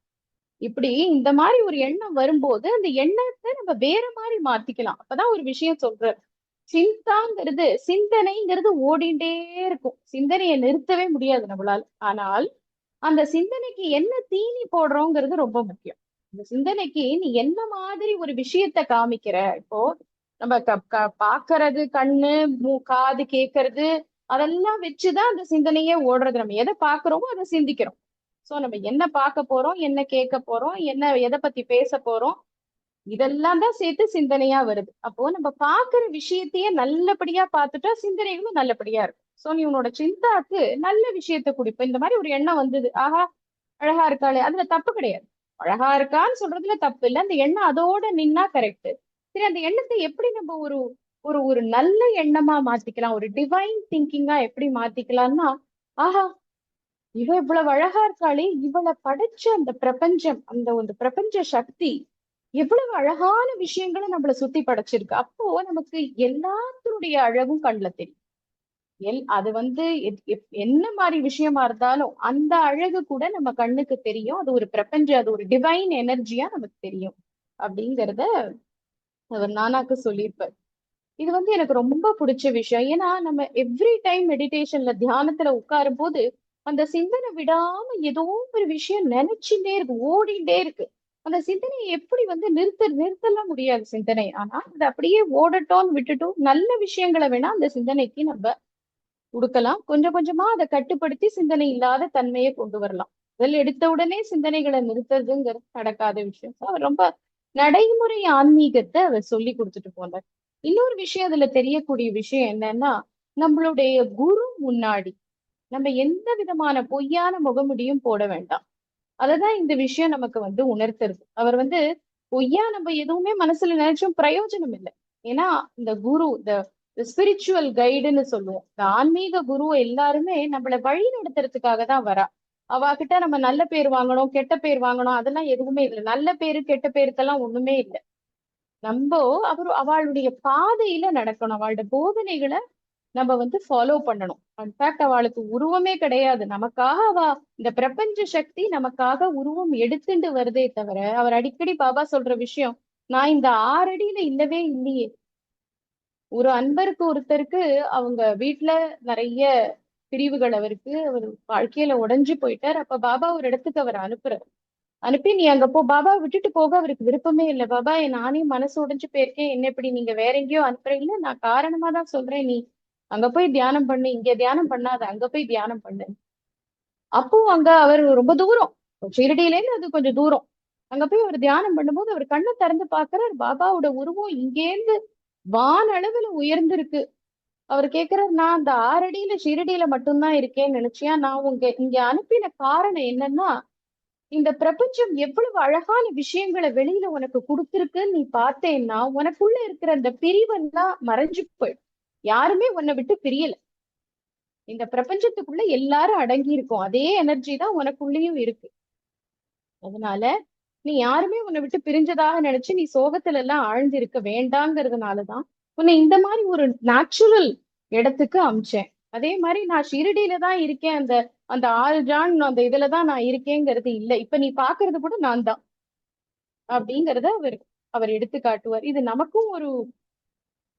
இப்படி இந்த மாதிரி ஒரு எண்ணம் வரும்போது அந்த எண்ணத்தை நம்ம வேற மாதிரி மாத்திக்கலாம். அப்பதான் ஒரு விஷயம் சொல்றாரு. சிந்தாங்கிறது, சிந்தனைங்கிறது ஓடிண்டே இருக்கும். சிந்தனையை நிறுத்தவே முடியாது நம்மளால. ஆனால் அந்த சிந்தனைக்கு என்ன தீனி போடுறோங்கிறது ரொம்ப முக்கியம். இந்த சிந்தனைக்கு நீ என்ன மாதிரி ஒரு விஷயத்த காமிக்கிற. இப்போ நம்ம பாக்குறது, கண்ணு, காது கேட்கறது, அதெல்லாம் வச்சுதான் அந்த சிந்தனையே ஓடுறது. நம்ம எதை பாக்குறோமோ அதை சிந்திக்கிறோம். சோ நம்ம என்ன பார்க்க போறோம், என்ன கேட்க போறோம், என்ன எதை பத்தி பேச போறோம், இதெல்லாம் தான் சேர்த்து சிந்தனையா வருது. அப்போ நம்ம பாக்குற விஷயத்தையே நல்லபடியா பார்த்துட்டா சிந்தனைகளும் நல்லபடியா இருக்கும். சோ நீ உன்னோட சிந்தாக்கு நல்ல விஷயத்த குடிப்ப. இந்த மாதிரி ஒரு எண்ணம் வந்தது, ஆஹா அழகா இருக்காளே, அதுல தப்பு கிடையாது. அழகா இருக்கான்னு சொல்றதுல தப்பு இல்லை. அந்த எண்ணம் அதோட நின்னா கரெக்ட். சரி, அந்த எண்ணத்தை எப்படி நம்ம ஒரு ஒரு ஒரு நல்ல எண்ணமா மாத்திக்கலாம், ஒரு டிவைன் திங்கிங்கா எப்படி மாத்திக்கலாம்னா, ஆஹா இவ இவ்வளவு அழகா இருக்காளே, இவளை படைச்ச அந்த பிரபஞ்சம், அந்த ஒரு பிரபஞ்ச சக்தி எவ்வளவு அழகான விஷயங்களை நம்மள சுத்தி படைச்சிருக்கு. அப்போ நமக்கு எல்லாத்தினுடைய அழகும் கண்ணுல தெரியும். அது என்ன மாதிரி விஷயமா இருந்தாலும் அந்த அழகு கூட நம்ம கண்ணுக்கு தெரியும். அது ஒரு பிரபஞ்சம், அது ஒரு டிவைன் எனர்ஜியா நமக்கு தெரியும் அப்படிங்கிறத அவர் நானாக்கு சொல்லியிருப்பார். இது எனக்கு ரொம்ப பிடிச்ச விஷயம். ஏன்னா நம்ம எவ்ரி டைம் மெடிடேஷன்ல, தியானத்துல உட்காரும் போது அந்த சிந்தனை விடாம ஏதோ ஒரு விஷயம் நினைச்சுட்டே இருக்கு, ஓடிட்டே இருக்கு. அந்த சிந்தனையை எப்படி நிறுத்தலாம் முடியாது சிந்தனை. ஆனா அது அப்படியே ஓடட்டோன்னு விட்டுட்டும் நல்ல விஷயங்களை வேணா அந்த சிந்தனைக்கு நம்ம கொடுக்கலாம். கொஞ்சம் கொஞ்சமா அதை கட்டுப்படுத்தி சிந்தனை இல்லாத தன்மையை கொண்டு வரலாம். முதல் எடுத்த உடனே சிந்தனைகளை நிறுத்துறதுங்கிறது நடக்காத விஷயம். அவர் ரொம்ப நடைமுறை ஆன்மீகத்தை அவர் சொல்லி கொடுத்துட்டு போனார். இன்னொரு விஷயம் அதுல தெரியக்கூடிய விஷயம் என்னன்னா, நம்மளுடைய குரு முன்னாடி நம்ம எந்த விதமான பொய்யான முகமுடியும் போட வேண்டாம். அததான் இந்த விஷயம் நமக்கு உணர்த்துறது. அவர் பொய்யா நம்ம எதுவுமே மனசுல நினைச்சும் பிரயோஜனம் இல்லை. ஏன்னா இந்த குரு, இந்த ஸ்பிரிச்சுவல் கைடுன்னு சொல்லுவோம், இந்த ஆன்மீக குரு எல்லாருமே நம்மளை வழி நடத்துறதுக்காக தான் வரா. அவகிட்ட நம்ம நல்ல பேர் வாங்கணும், கெட்ட பேர் வாங்கணும், அதெல்லாம் எதுவுமே இல்லை. நல்ல பேரு கெட்ட பேருக்கெல்லாம் ஒண்ணுமே இல்லை. நம்ம அவளுடைய பாதையில நடக்கணும். அவளோட போதனைகளை நம்ம ஃபாலோ பண்ணணும். இன்ஃபேக்ட் அவளுக்கு உருவமே கிடையாது. நமக்காக இந்த பிரபஞ்ச சக்தி நமக்காக உருவம் எடுத்துட்டு வருதே தவிர, அவர் அடிக்கடி பாபா சொல்ற விஷயம், நான் இந்த 6 அடியில இல்லவே இல்லையே. ஒரு அன்பருக்கு ஒருத்தருக்கு அவங்க வீட்டுல நிறைய பிரிவுகள் அவருக்கு, அவர் வாழ்க்கையில உடைஞ்சு போயிட்டார். அப்ப பாபா ஒரு இடத்துக்கு அவர் அனுப்புறாரு. அனுப்பி நீ அங்க போ. பாபா விட்டுட்டு போக அவருக்கு விருப்பமே இல்லை. பாபா நானே மனசு உடைஞ்சு போயிருக்கேன், என்ன இப்படி நீங்க வேற எங்கேயோ அனுப்புறீங்க? இல்ல, நான் காரணமா தான் சொல்றேன். நீ அங்க போய் தியானம் பண்ணு, இங்க தியானம் பண்ணாத, அங்க போய் தியானம் பண்ணு. அப்போ அங்க அவர் ரொம்ப தூரம், ஷிரடியில இருந்து அது கொஞ்சம் தூரம். அங்க போய் அவர் தியானம் பண்ணும்போது அவர் கண்ணை திறந்து பாக்குறாரு, பாபாவோட உருவம் இங்கேருந்து வான அளவுல உயர்ந்திருக்கு. அவர் கேக்குறாரு, நான் அந்த 6 அடியில ஷிரடியில மட்டும்தான் இருக்கேன்னு நினைச்சியா? நான் இங்க அனுப்பின காரணம் என்னன்னா, இந்த பிரபஞ்சம் எவ்வளவு அழகான விஷயங்களை வெளியில உனக்கு கொடுத்திருக்குன்னு நீ பார்த்தேன்னா, உனக்குள்ள இருக்கிற அந்த பிரிவெல்லாம் மறைஞ்சு போயிடும். யாருமே உன்னை விட்டு பிரியல. இந்த பிரபஞ்சத்துக்குள்ள எல்லாரும் அடங்கி இருக்கோம். அதே எனர்ஜி தான் உனக்குள்ளேயும் இருக்கு. அதனால நீ யாருமே உன்னை விட்டு பிரிஞ்சதாக நினைச்சு நீ சோகத்துல எல்லாம் ஆழ்ந்து இருக்க வேண்டாங்கிறதுனாலதான் உன்னை இந்த மாதிரி ஒரு நேச்சுரல் இடத்துக்கு அமிச்சேன். அதே மாதிரி நான் ஷிரடியில தான் இருக்கேன், அந்த அந்த 6 ஜான் அந்த இதுலதான் நான் இருக்கேங்கிறது இல்லை. இப்ப நீ பாக்குறது கூட நான் தான் அப்படிங்கறத அவர் அவர் எடுத்து காட்டுவார். இது நமக்கும் ஒரு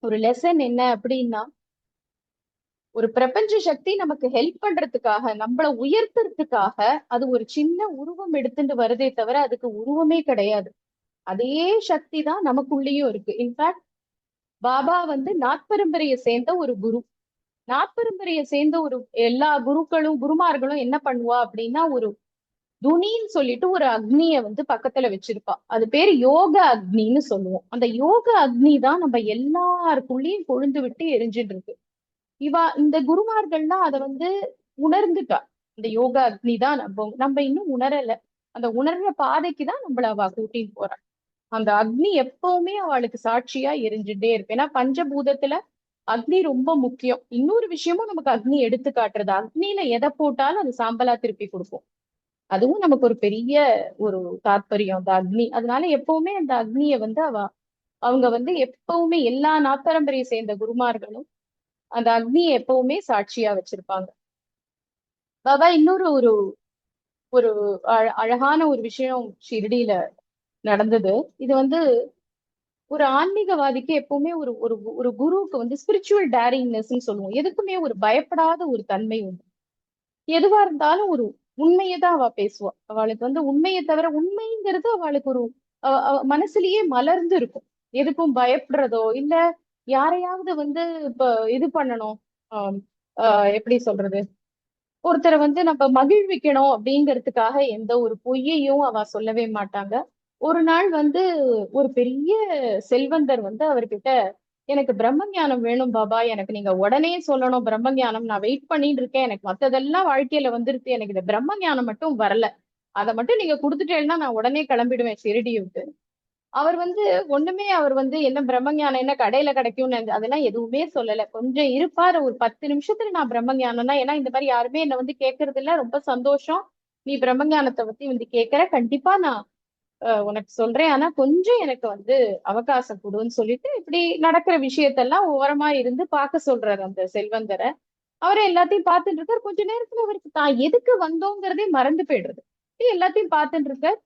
ஒரு லெசன் என்ன அப்படின்னா, ஒரு பிரபஞ்ச சக்தி நமக்கு ஹெல்ப் பண்றதுக்காக, நம்மள உயர்த்துறதுக்காக அது ஒரு சின்ன உருவம் எடுத்துட்டு வருதே தவிர அதுக்கு உருவமே கிடையாது. அதே சக்தி தான் நமக்குள்ளேயும் இருக்கு. இன்ஃபேக்ட் பாபா நாற்பரம்பரையை சேர்ந்த ஒரு குரு. நாற்பரம்பரையை சேர்ந்த ஒரு எல்லா குருக்களும் குருமார்களும் என்ன பண்ணுவா அப்படின்னா, ஒரு துணின்னு சொல்லிட்டு ஒரு அக்னிய பக்கத்துல வச்சிருப்பா. அது பேரு யோக அக்னின்னு சொல்லுவோம். அந்த யோக அக்னி தான் நம்ம எல்லாருக்குள்ளேயும் கொழுந்து விட்டு எரிஞ்சிட்டு இருக்கு. இந்த குருமார்கள்லாம் அதை உணர்ந்துட்டா. இந்த யோகா அக்னி தான் நம்ம நம்ம இன்னும் உணரல. அந்த உணர்ற பாதைக்கு தான் நம்மள அவ கூட்டின்னு போறா. அந்த அக்னி எப்பவுமே அவளுக்கு சாட்சியா எரிஞ்சுட்டே இருக்கு. ஏன்னா பஞ்சபூதத்துல அக்னி ரொம்ப முக்கியம். இன்னொரு விஷயமும் நமக்கு அக்னி எடுத்து காட்டுறது, அக்னியில எதை போட்டாலும் அது சாம்பலா திருப்பி கொடுக்கும். அதுவும் நமக்கு ஒரு பெரிய ஒரு தாற்பயம் அந்த அக்னி. அதனால எப்பவுமே அந்த அக்னிய அவங்க எப்பவுமே எல்லா நாற்பரம்பரையை சேர்ந்த குருமார்களும் அந்த அக்னியை எப்பவுமே சாட்சியா வச்சிருப்பாங்க. பாபா இன்னொரு ஒரு ஒரு அழகான ஒரு விஷயம் ஷிரடியில நடந்தது. இது ஒரு ஆன்மீகவாதிக்கு எப்பவுமே ஒரு ஒரு ஒரு குருவுக்கு ஸ்பிரிச்சுவல் டேரிங்னஸ் சொல்லுவோம். எதுக்குமே ஒரு பயப்படாத ஒரு தன்மை உண்டு. எதுவா இருந்தாலும் ஒரு உண்மையை தான் அவ பேசுவா. அவளுக்கு உண்மையை தவிர, உண்மைங்கிறது அவளுக்கு ஒரு மனசுலயே மலர்ந்து இருக்கும். எதுக்கும் பயப்படுறதோ இல்ல யாரையாவது இப்ப இது பண்ணணும், ஆஹ் எப்படி சொல்றது, ஒருத்தரை நம்ம மகிழ்விக்கணும் அப்படிங்கிறதுக்காக எந்த ஒரு பொய்யையும் அவ சொல்லவே மாட்டாங்க. ஒரு நாள் ஒரு பெரிய செல்வந்தர் அவர்கிட்ட, எனக்கு பிரம்ம ஞானம் வேணும் பாபா, எனக்கு நீங்க உடனே சொல்லணும் பிரம்ம ஞானம், நான் வெயிட் பண்ணிட்டு இருக்கேன், எனக்கு மத்ததெல்லாம் வாழ்க்கையில வந்துருச்சு, எனக்கு இந்த பிரம்ம ஞானம் மட்டும் வரல, அதை மட்டும் நீங்க கொடுத்துட்டேன்னா நான் உடனே கிளம்பிடுவேன் ஷிரடி விட்டு. அவர் ஒண்ணுமே, அவர் என்ன பிரம்ம ஞானம் என்ன கடையில கிடைக்கும்னு அதெல்லாம் எதுவுமே சொல்லல. கொஞ்சம் இருப்பாரு, ஒரு 10 நிமிஷத்துல நான் பிரம்ம ஞானம்னா, ஏன்னா இந்த மாதிரி யாருமே என்ன கேட்கறது இல்ல, ரொம்ப சந்தோஷம் நீ பிரம்ம ஞானத்தை பத்தி கேட்கற, கண்டிப்பா நான் உனக்கு சொல்றேன், ஆனா கொஞ்சம் எனக்கு அவகாசம் கொடுன்னு சொல்லிட்டு இப்படி நடக்கிற விஷயத்தெல்லாம் ஓரமா இருந்து பார்க்க சொல்றாரு அந்த செல்வந்தரை. அவரை எல்லாத்தையும் பார்த்துட்டு இருக்காரு. கொஞ்ச நேரத்துல அவருக்கு தான் எதுக்கு வந்தோங்கிறதே மறந்து போயிடுறது. எல்லாத்தையும் பார்த்துட்டு இருக்காரு.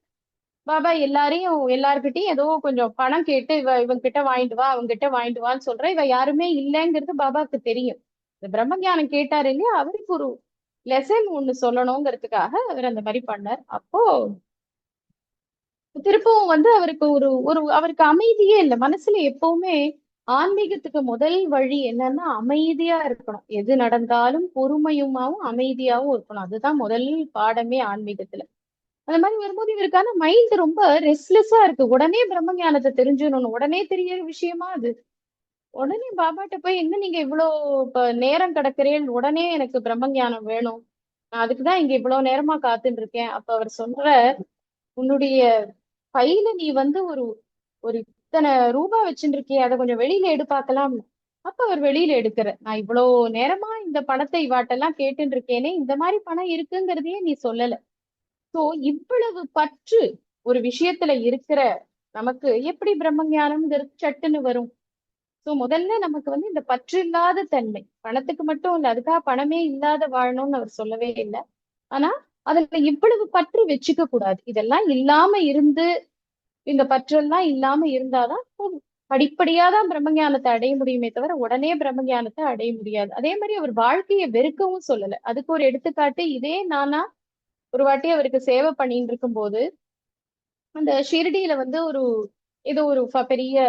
பாபா எல்லார்கிட்டயும் ஏதோ கொஞ்சம் பணம் கேட்டு, இவங்க கிட்ட வாங்கிட்டு வா, அவங்க கிட்ட வாங்கிட்டு வான்னு சொல்ற, இவ யாருமே இல்லைங்கிறது பாபாக்கு தெரியும். இந்த பிரம்ம ஞானம் கேட்டாரு இல்லையா, அவருக்கு ஒரு லெசன் ஒண்ணு சொல்லணுங்கிறதுக்காக அவர் அந்த மாதிரி பண்ணார். அப்போ திருப்பவும் அவருக்கு ஒரு ஒரு அவருக்கு அமைதியே இல்லை மனசுல. எப்பவுமே ஆன்மீகத்துக்கு முதல் வழி என்னன்னா அமைதியா இருக்கணும். எது நடந்தாலும் பொறுமையுமாவும் அமைதியாவும் இருக்கணும். அதுதான் முதல் பாடமே ஆன்மீகத்துல. அந்த மாதிரி வரும்போது இவருக்கான மைண்ட் ரொம்ப ரெஸ்ட்லெஸ்ஸா இருக்கு. உடனே பிரம்ம ஞானத்தை தெரிஞ்சுக்கணும், உடனே தெரியற விஷயமா அது. உடனே பாபாட்ட போய், என்ன நீங்க இவ்வளவு இப்ப நேரம் கிடக்குறேன், உடனே எனக்கு பிரம்ம ஞானம் வேணும், நான் அதுக்குதான் இங்க இவ்வளவு நேரமா காத்துட்டு இருக்கேன். அப்ப அவர் சொல்ற, உன்னுடைய பையில நீ ஒரு ஒரு இத்தனை ரூபாய் வச்சுட்டு இருக்கிய, அதை கொஞ்சம் வெளியில எடு பார்க்கலாம். அப்ப அவர் வெளியில எடுக்கிற, நான் இவ்வளவு நேரமா இந்த பணத்தை இவாட்டெல்லாம் கேட்டுட்டு இருக்கேனே, இந்த மாதிரி பணம் இருக்குங்கிறதையே நீ சொல்லல. சோ இவ்வளவு பற்று ஒரு விஷயத்துல இருக்கிற நமக்கு எப்படி பிரம்ம ஞானம்ங்கிறது சட்டுன்னு வரும்? சோ முதல்ல நமக்கு வந்து இந்த பற்று இல்லாத தன்மை, பணத்துக்கு மட்டும் இல்ல, அதுக்காக பணமே இல்லாத வாழணும்னு அவர் சொல்லவே இல்லை. ஆனா அதுல இவ்வளவு பற்று வச்சுக்க கூடாது. இதெல்லாம் இல்லாம இருந்து, இந்த பற்றெல்லாம் இல்லாம இருந்தாதான் படிப்படியா தான் பிரம்ம ஞானத்தை அடைய முடியுமே தவிர உடனே பிரம்ம ஞானத்தை அடைய முடியாது. அதே மாதிரி அவர் வாழ்க்கையை வெறுக்கவும் சொல்லல. அதுக்கு ஒரு எடுத்துக்காட்டு, இதே நானா ஒரு வாட்டி அவருக்கு சேவை பண்ணிட்டு இருக்கும் போது, அந்த ஷிரடியில வந்து ஒரு ஏதோ ஒரு பெரிய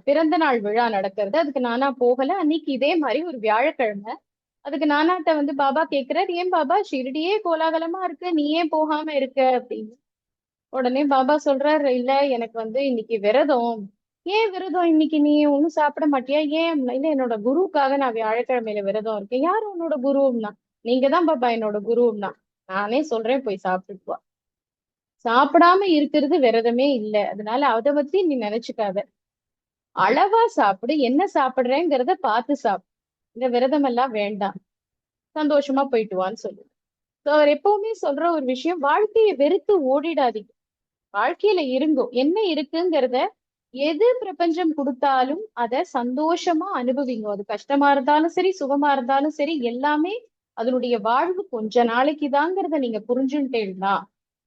பிறந்த நாள் விழா நடக்கிறது. அதுக்கு நானா போகல. அன்னைக்கு இதே மாதிரி ஒரு வியாழக்கிழமை. அதுக்கு நானாட்ட வந்து பாபா கேக்குறாரு, ஏன் பாபா ஷிரடியே கோலாகலமா இருக்கு, நீ ஏன் போகாம இருக்க அப்படின்னு. உடனே பாபா சொல்றாரு, இல்ல எனக்கு வந்து இன்னைக்கு விரதம். ஏன் விரதம்? இன்னைக்கு நீ ஒண்ணும் சாப்பிட மாட்டியா? ஏன் அப்படின்னா, இல்ல என்னோட குருவுக்காக நான் வியாழக்கிழமையில விரதம் இருக்கேன். யாரு உன்னோட குருன்னா? நீங்க தான் பாபா என்னோட குருன்னா. நானே சொல்றேன், போய் சாப்பிட்டுட்டு வா. சாப்பிடாம இருக்கிறது விரதமே இல்ல. அதனால அதை பத்தி நீ நினைச்சுக்காத. அளவா சாப்பிடு, என்ன சாப்பிடுறேங்கிறத பார்த்து சாப்பிடு. இந்த விரதம் எல்லாம் வேண்டாம், சந்தோஷமா போயிட்டு வான்னு சொல்லு. So அவர் எப்பவுமே சொல்ற ஒரு விஷயம், வாழ்க்கையை வெறுத்து ஓடிடாதீங்க, வாழ்க்கையில இருங்கோ, என்ன இருக்குங்கிறத, எது பிரபஞ்சம் கொடுத்தாலும் அத சந்தோஷமா அனுபவிங்க. அது கஷ்டமா இருந்தாலும் சரி, சுகமா இருந்தாலும் சரி, எல்லாமே அதனுடைய வாழ்வு கொஞ்ச நாளைக்கு தாங்கிறத நீங்க புரிஞ்சுட்டேன்னா,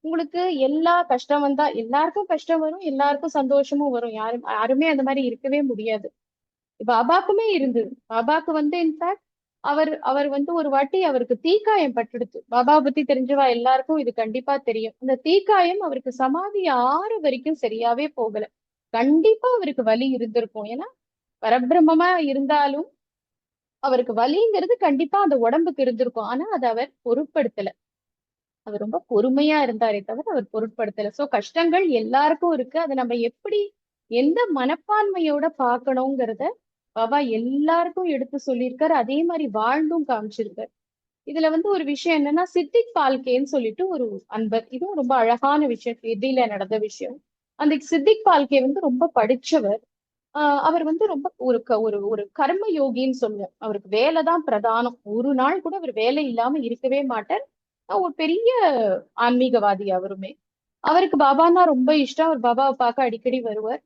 உங்களுக்கு எல்லா கஷ்டம் வந்தா, எல்லாருக்கும் கஷ்டம் வரும், எல்லாருக்கும் சந்தோஷமும் வரும். யாருமே அந்த மாதிரி இருக்கவே முடியாது. பாபாக்குமே இருந்தது. பாபாக்கு வந்து இன்ஃபேக்ட் அவர் அவர் வந்து ஒரு வாட்டி அவருக்கு தீக்காயம் பட்டுடுச்சு. பாபாவை பத்தி தெரிஞ்சவா எல்லாருக்கும் இது கண்டிப்பா தெரியும். அந்த தீக்காயம் அவருக்கு சமாதி ஆறு வரைக்கும் சரியாவே போகல. கண்டிப்பா அவருக்கு வலி இருந்திருக்கும். ஏன்னா பரபிரம்மமா இருந்தாலும் அவருக்கு வலிங்கிறது கண்டிப்பா அந்த உடம்புக்கு இருந்திருக்கும். ஆனா அதை அவர் பொருட்படுத்தல. அவர் ரொம்ப பொறுமையா இருந்தாரே தவிர அவர் பொருட்படுத்தல. சோ கஷ்டங்கள் எல்லாருக்கும் இருக்கு. அதை நம்ம எப்படி, எந்த மனப்பான்மையோட பார்க்கணுங்கிறத பாபா எல்லாருக்கும் எடுத்து சொல்லியிருக்காரு. அதே மாதிரி வாழ்ந்தும் காமிச்சிருக்காரு. இதுல வந்து ஒரு விஷயம் என்னன்னா, சித்திக் பால்கேன்னு சொல்லிட்டு ஒரு அன்பர், இதுவும் ரொம்ப அழகான விஷயம், எதிரில நடந்த விஷயம். அந்த சித்திக் பால்கே வந்து ரொம்ப படிச்சவர். அவர் வந்து ரொம்ப ஒரு கர்ம யோகின்னு சொல்லுவோம். அவருக்கு வேலைதான் பிரதானம். ஒரு நாள் கூட அவர் வேலை இல்லாம இருக்கவே மாட்டார். ஒரு பெரிய ஆன்மீகவாதி அவருமே. அவருக்கு பாபான்னா ரொம்ப இஷ்டம். அவர் பாபாவை பார்க்க அடிக்கடி வருவார்.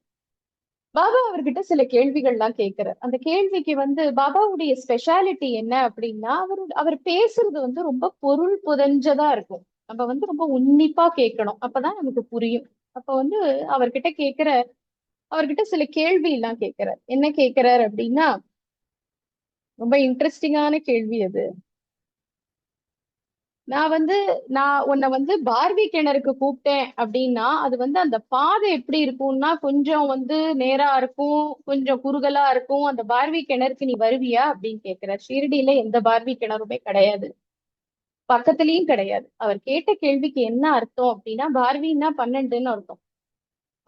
பாபா அவர்கிட்ட சில கேள்விகள்லாம் கேட்கிறார். அந்த கேள்விக்கு வந்து பாபாவுடைய ஸ்பெஷாலிட்டி என்ன அப்படின்னா, அவர் பேசுறது வந்து ரொம்ப பொருள் புதஞ்சதா இருக்கும். நம்ம வந்து ரொம்ப உன்னிப்பா கேட்கணும், அப்பதான் நமக்கு புரியும். அப்ப வந்து அவர்கிட்ட கேட்கிற, அவர்கிட்ட சில கேள்வி எல்லாம் கேட்கிறார். என்ன கேட்கிறார் அப்படின்னா, ரொம்ப இன்ட்ரெஸ்டிங்கான கேள்வி அது. நான் வந்து நான் உன்னை வந்து பார்வி கிணறுக்கு கூப்பிட்டேன் அப்படின்னா, அது வந்து அந்த பாதை எப்படி இருக்கும்னா, கொஞ்சம் வந்து நேரா இருக்கும், கொஞ்சம் குறுகலா இருக்கும். அந்த பார்வி கிணறுக்கு நீ வருவியா அப்படின்னு கேட்கிறார். ஷீரடியில எந்த பார்வி கிணறுமே கிடையாது, பக்கத்துலயும் கிடையாது. அவர் கேட்ட கேள்விக்கு என்ன அர்த்தம் அப்படின்னா, பார்வின்னா 12ன்னு அர்த்தம்.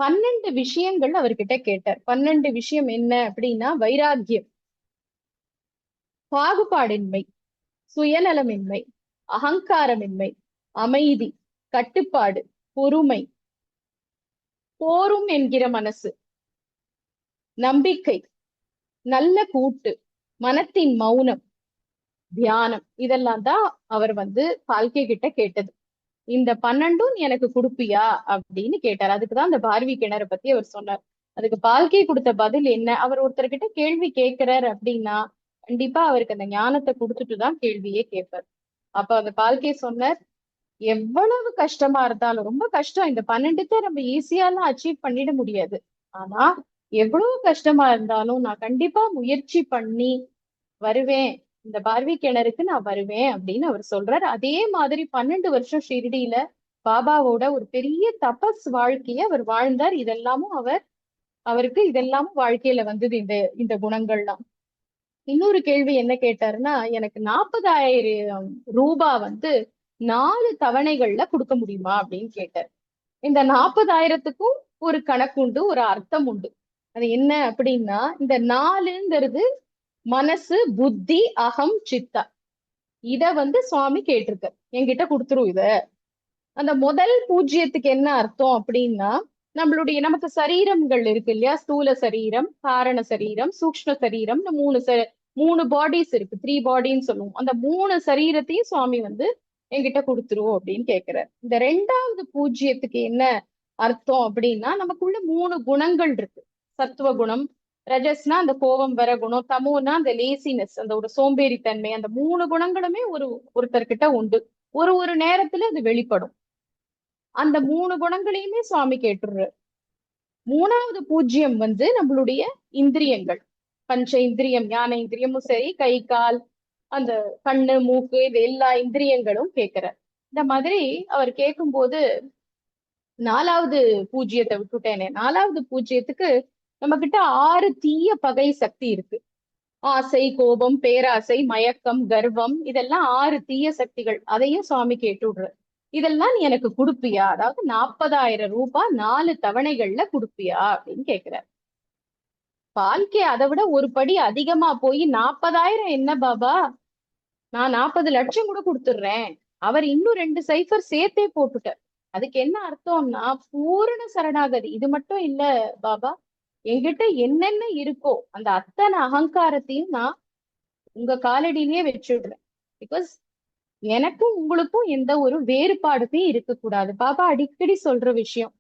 12 விஷயங்கள் அவர்கிட்ட கேட்டார். 12 விஷயம் என்ன அப்படின்னா, வைராக்கியம், பாகுபாடின்மை, சுயநலமின்மை, அகங்காரமின்மை, அமைதி, கட்டுப்பாடு, பொறுமை, போரும் என்கிற மனசு, நம்பிக்கை, நல்ல கூட்டு, மனத்தின் மௌனம், தியானம். இதெல்லாம் தான் அவர் வந்து பால்கே கிட்ட கேட்டது. இந்த 12ம் நீ எனக்கு கொடுப்பியா அப்படின்னு கேட்டார். அதுக்குதான் அந்த பார்வி கிணறு பத்தி அவர் சொன்னார். அதுக்கு பால்கே கொடுத்த பதில் என்ன? அவர் ஒருத்தர்கிட்ட கேள்வி கேட்கிறார் அப்படின்னா, கண்டிப்பா அவருக்கு அந்த ஞானத்தை கொடுத்துட்டு தான் கேள்வியே கேட்பார். அப்ப அந்த பால்கே சொன்னார், எவ்வளவு கஷ்டமா இருந்தாலும், ரொம்ப கஷ்டம், இந்த 12த்தை நம்ம ஈஸியாலாம் அச்சீவ் பண்ணிட முடியாது. ஆனா எவ்வளவு கஷ்டமா இருந்தாலும் நான் கண்டிப்பா முயற்சி பண்ணி வருவேன், இந்த பார்வி கிணறுக்கு நான் வருவேன் அப்படின்னு அவர் சொல்றாரு. அதே மாதிரி 12 வருஷம் ஷிரடியில பாபாவோட ஒரு பெரிய தபஸ் வாழ்க்கைய அவர் வாழ்ந்தார். இதெல்லாமும் அவருக்கு இதெல்லாமும் வாழ்க்கையில வந்தது, இந்த இந்த குணங்கள்லாம். இன்னொரு கேள்வி என்ன கேட்டாருன்னா, எனக்கு 40,000 ரூபாய் வந்து 4 தவணைகள்ல கொடுக்க முடியுமா அப்படின்னு கேட்டார். இந்த 40,000த்துக்கும் ஒரு கணக்கு உண்டு, ஒரு அர்த்தம் உண்டு. அது என்ன அப்படின்னா, இந்த 4ங்கிறது மனசு, புத்தி, அகம், சித்தா. இத வந்து சுவாமி கேட்டிருக்கார், என்கிட்ட கொடுத்துரும் இத. அந்த முதல் பூஜ்ஜியத்துக்கு என்ன அர்த்தம் அப்படின்னா, நம்மளுடைய நமக்கு சரீரங்கள் இருக்கு இல்லையா, ஸ்தூல சரீரம், காரண சரீரம், சூக்ஷ்ம சரீரம், மூணு பாடிஸ் இருக்கு, 3 பாடின்னு சொல்லுவோம். அந்த 3 சரீரத்தையும் சுவாமி வந்து என்கிட்ட கொடுத்துருவோம் அப்படின்னு கேக்குறாரு. இந்த 2வது பூஜ்யத்துக்கு என்ன அர்த்தம் அப்படின்னா, நமக்குள்ள 3 குணங்கள் இருக்கு. சத்துவ குணம், ரஜஸ்னா அந்த கோபம் வர குணம், தமோனா அந்த லேசினஸ், அந்த ஒரு சோம்பேறித்தன்மை. அந்த 3 குணங்களுமே ஒருத்தர்கிட்ட உண்டு. ஒரு ஒரு நேரத்துல அது வெளிப்படும். அந்த 3 குணங்களையுமே சுவாமி கேட்டுடுறாரு. 3வது பூஜ்யம் வந்து நம்மளுடைய இந்திரியங்கள், பஞ்ச இந்திரியம், ஞான இந்திரியமும் சரி, கை கால், அந்த கண்ணு மூக்கு, இது எல்லா இந்திரியங்களும் கேட்கிறார். இந்த மாதிரி அவர் கேட்கும்போது 4வது பூஜ்யத்தை விட்டுட்டேனே, 4வது பூஜ்யத்துக்கு நம்ம கிட்ட 6 தீய பகை சக்தி இருக்கு. ஆசை, கோபம், பேராசை, மயக்கம், கர்வம், இதெல்லாம் 6 தீய சக்திகள். அதையும் சுவாமி கேட்டு விடுறாரு. இதெல்லாம் நீ எனக்கு கொடுப்பியா, அதாவது 40,000 ரூபாய் 4 தவணைகள்ல கொடுப்பியா அப்படின்னு கேக்குறாரு. வாழ்க்கை அதை விட ஒரு படி அதிகமா போய் 40,000 என்ன பாபா, நான் 40 லட்சம் கூட கொடுத்துடுறேன். அவர் இன்னும் 2 சைஃபர் சேர்த்தே போட்டுட்டார். அதுக்கு என்ன அர்த்தம்னா, பூரண சரணாகதி. இது மட்டும் இல்ல பாபா, என்கிட்ட என்னென்ன இருக்கோ அந்த அத்தனை அகங்காரத்தையும் நான் உங்க காலடியிலேயே வச்சுடுறேன். பிகாஸ் எனக்கும் உங்களுக்கும் எந்த ஒரு வேறுபாடுமே இருக்கக்கூடாது. பாபா அடிக்கடி சொல்ற விஷயம்,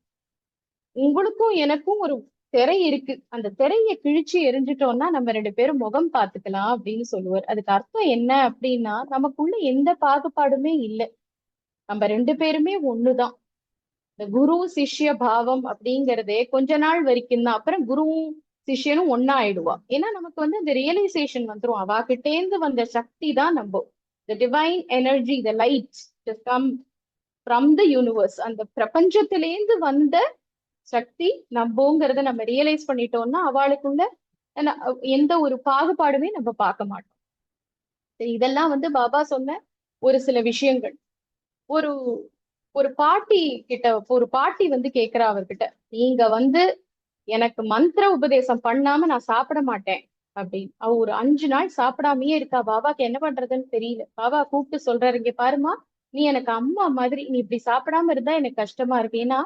உங்களுக்கும் எனக்கும் ஒரு திரை இருக்கு, அந்த திரையை கிழிச்சு எரிஞ்சிட்டோம்னா நம்ம 2 பேரும் முகம் பார்த்துக்கலாம் அப்படின்னு சொல்லுவார். அதுக்கு அர்த்தம் என்ன அப்படின்னா, நமக்குள்ள எந்த பாகுபாடுமே இல்லை, நம்ம 2 பேருமே ஒண்ணுதான். இந்த குரு சிஷ்ய பாவம் அப்படிங்கிறதே கொஞ்ச நாள் வரைக்கும் தான். அப்புறம் குருவும் சிஷ்யனும் ஒன்னா ஆயிடுவா. ஏன்னா நமக்கு வந்து இந்த ரியலைசேஷன் வந்துரும், அவாகிட்டேந்து வந்த சக்தி தான் நம்ம, the divine energy, the light just come from the universe, அந்த பிரபஞ்சத்திலேந்து வந்த சக்தி நம்போங்கிறத நம்ம ரியலைஸ் பண்ணிட்டோம்னா அவளுக்குள்ள எந்த ஒரு பாகுபாடுமே நம்ம பார்க்க மாட்டோம். சரி, இதெல்லாம் வந்து பாபா சொன்ன ஒரு சில விஷயங்கள். ஒரு ஒரு பாட்டி கிட்ட, ஒரு பாட்டி வந்து கேக்குறா அவர்கிட்ட, நீங்க வந்து எனக்கு மந்திர உபதேசம் பண்ணாம நான் சாப்பிட மாட்டேன் அப்படின்னு. அவ ஒரு 5 நாள் சாப்பிடாமயே இருக்கா. பாபாக்கு என்ன பண்றதுன்னு தெரியல. பாபா கூப்பிட்டு சொல்றாரு, இங்க பாருமா, நீ எனக்கு அம்மா மாதிரி, நீ இப்படி சாப்பிடாம இருந்தா எனக்கு கஷ்டமா இருக்கு. ஏன்னா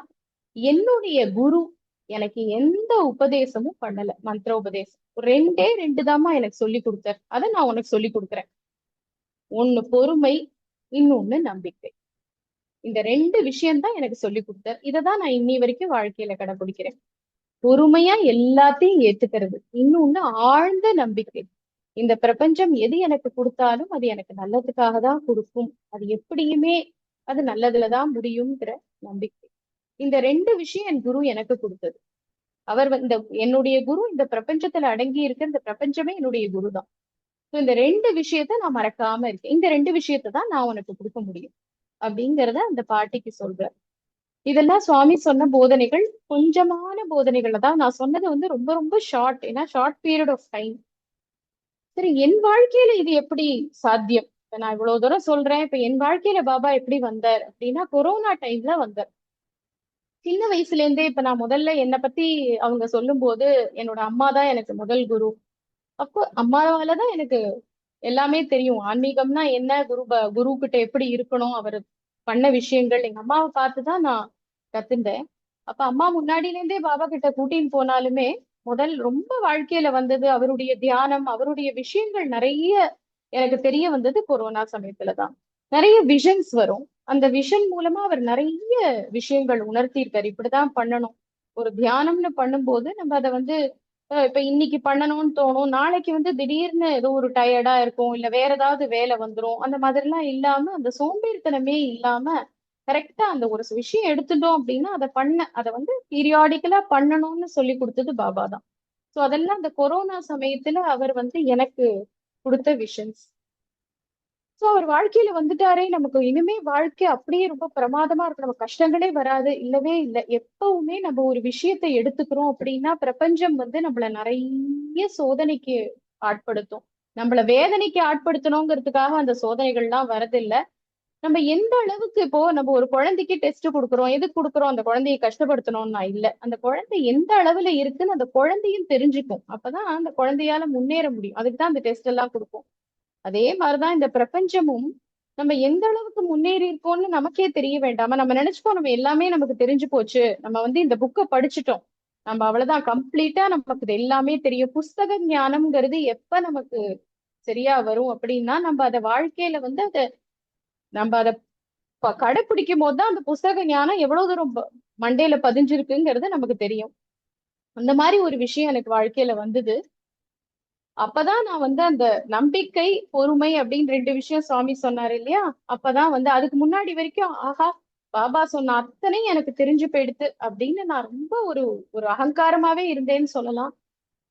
என்னுடைய குரு எனக்கு எந்த உபதேசமும் பண்ணல, மந்திர உபதேசம். 2 தாம்மா எனக்கு சொல்லி கொடுத்தார். அதை நான் உனக்கு சொல்லி கொடுக்குறேன். ஒண்ணு பொறுமை, இன்னொன்னு நம்பிக்கை. இந்த 2 விஷயம்தான் எனக்கு சொல்லி கொடுத்தார். இதைதான் நான் இன்னி வரைக்கும் வாழ்க்கையில கடைபிடிக்கிறேன். பொறுமையா எல்லாத்தையும் ஏத்துக்கிறது, இன்னொன்னு ஆழ்ந்த நம்பிக்கை. இந்த பிரபஞ்சம் எது எனக்கு கொடுத்தாலும் அது எனக்கு நல்லதுக்காக தான் கொடுக்கும், அது எப்படியுமே அது நல்லதுலதான் முடியுங்கிற நம்பிக்கை. இந்த 2 விஷயம் என் குரு எனக்கு கொடுத்தது. அவர் இந்த என்னுடைய குரு இந்த பிரபஞ்சத்துல அடங்கி இருக்க இந்த பிரபஞ்சமே என்னுடைய குரு தான். இந்த 2 விஷயத்த நான் மறக்காம இருக்கேன். இந்த 2 விஷயத்த தான் நான் உனக்கு கொடுக்க முடியும் அப்படிங்கிறத அந்த பாட்டிக்கு சொல்றார். இதெல்லாம் சுவாமி சொன்ன போதனைகள், கொஞ்சமான போதனைகள் தான். நான் சொன்னது வந்து ரொம்ப ரொம்ப ஷார்ட், ஏன்னா ஷார்ட் பீரியட் ஆஃப் டைம். சரி, என் வாழ்க்கையில இது எப்படி சாத்தியம்? இப்ப நான் இவ்வளவு தூரம் சொல்றேன், இப்ப என் வாழ்க்கையில பாபா எப்படி வந்தார் அப்படின்னா, கொரோனா டைம்ல வந்தார். சின்ன வயசுல இருந்தே, இப்ப நான் முதல்ல என்னை பத்தி அவங்க சொல்லும் போது, என்னோட அம்மா தான் எனக்கு முதல் குரு. அப்போ அம்மாவாலதான் எனக்கு எல்லாமே தெரியும். ஆன்மீகம்னா என்ன, குரு கிட்ட எப்படி இருக்கணும், அவர் பண்ண விஷயங்கள் எங்க அம்மாவை பார்த்துதான் நான் கத்துண்டேன். அப்ப அம்மா முன்னாடில இருந்தே பாபா கிட்ட கூட்டின்னு போனாலுமே, முதல் ரொம்ப வாழ்க்கையில வந்தது அவருடைய தியானம், அவருடைய விஷயங்கள் நிறைய எனக்கு தெரிய வந்தது கொரோனா சமயத்துலதான். நிறைய விஷன்ஸ் வரும். அந்த விஷன் மூலமா அவர் நிறைய விஷயங்கள் உணர்த்தியிருக்காரு, இப்படிதான் பண்ணணும். ஒரு தியானம்னு பண்ணும்போது நம்ம அதை வந்து இப்ப இன்னைக்கு பண்ணணும்னு தோணும், நாளைக்கு வந்து திடீர்னு ஏதோ ஒரு டயர்டா இருக்கும், இல்ல வேற ஏதாவது வேலை வந்துரும். அந்த மாதிரி எல்லாம் இல்லாம, அந்த சோம்பேறித்தனமே இல்லாம கரெக்டா அந்த ஒரு விஷயம் எடுத்துட்டோம் அப்படின்னா அதை வந்து பீரியாடிக்கலா பண்ணணும்னு சொல்லி கொடுத்தது பாபா தான். சோ அதெல்லாம் அந்த கொரோனா சமயத்துல அவர் வந்து எனக்கு கொடுத்த விஷன்ஸ். சோ அவர் வாழ்க்கையில வந்துட்டாரே, நமக்கு இனிமே வாழ்க்கை அப்படியே ரொம்ப பிரமாதமா இருக்கு, நமக்கு கஷ்டங்களே வராது, இல்லவே இல்லை. எப்பவுமே நம்ம ஒரு விஷயத்தை எடுத்துக்கிறோம் அப்படின்னா, பிரபஞ்சம் வந்து நம்மள நிறைய சோதனைக்கு ஆட்படுத்தும். நம்மள வேதனைக்கு ஆட்படுத்தணுங்கிறதுக்காக அந்த சோதனைகள்லாம் வரதில்லை. நம்ம எந்த அளவுக்கு, இப்போ நம்ம ஒரு குழந்தைக்கு டெஸ்ட் கொடுக்குறோம், எதுக்கு கொடுக்குறோம், அந்த குழந்தையை கஷ்டப்படுத்தணும்னா இல்ல, அந்த குழந்தை எந்த அளவுல இருக்குன்னு அந்த குழந்தையும் தெரிஞ்சுக்கும். அப்பதான் அந்த குழந்தையால முன்னேற முடியும். அதுக்கு தான் அந்த டெஸ்ட் எல்லாம் கொடுப்போம். அதே மாதிரிதான் இந்த பிரபஞ்சமும் நம்ம எந்த அளவுக்கு முன்னேறி இருக்கோம்னு நமக்கே தெரிய வேண்டாமா? நம்ம நினைச்சுப்போம் நம்ம எல்லாமே நமக்கு தெரிஞ்சு போச்சு, நம்ம வந்து இந்த புக்கை படிச்சுட்டோம், நம்ம அவ்வளவுதான் கம்ப்ளீட்டா நமக்கு இது எல்லாமே தெரியும். புஸ்தக ஞானம்ங்கிறது எப்ப நமக்கு சரியா வரும் அப்படின்னா, நம்ம அத வாழ்க்கையில வந்து நம்ம அதை கடைப்பிடிக்கும் போது தான் அந்த புஸ்தக ஞானம் எவ்வளவு தூரம் மண்டையில பதிஞ்சிருக்குங்கிறது நமக்கு தெரியும். அந்த மாதிரி ஒரு விஷயம் எனக்கு வாழ்க்கையில வந்தது. அப்பதான் நான் வந்து அந்த நம்பிக்கை, பொறுமை அப்படின்னு 2 விஷயம் சுவாமி சொன்னாரு இல்லையா? அப்பதான் வந்து அதுக்கு முன்னாடி வரைக்கும் ஆஹா, பாபா சொன்ன அத்தனையும் எனக்கு தெரிஞ்சு போயிடுத்து அப்படின்னு நான் ரொம்ப ஒரு ஒரு அகங்காரமாவே இருந்தேன்னு சொல்லலாம்.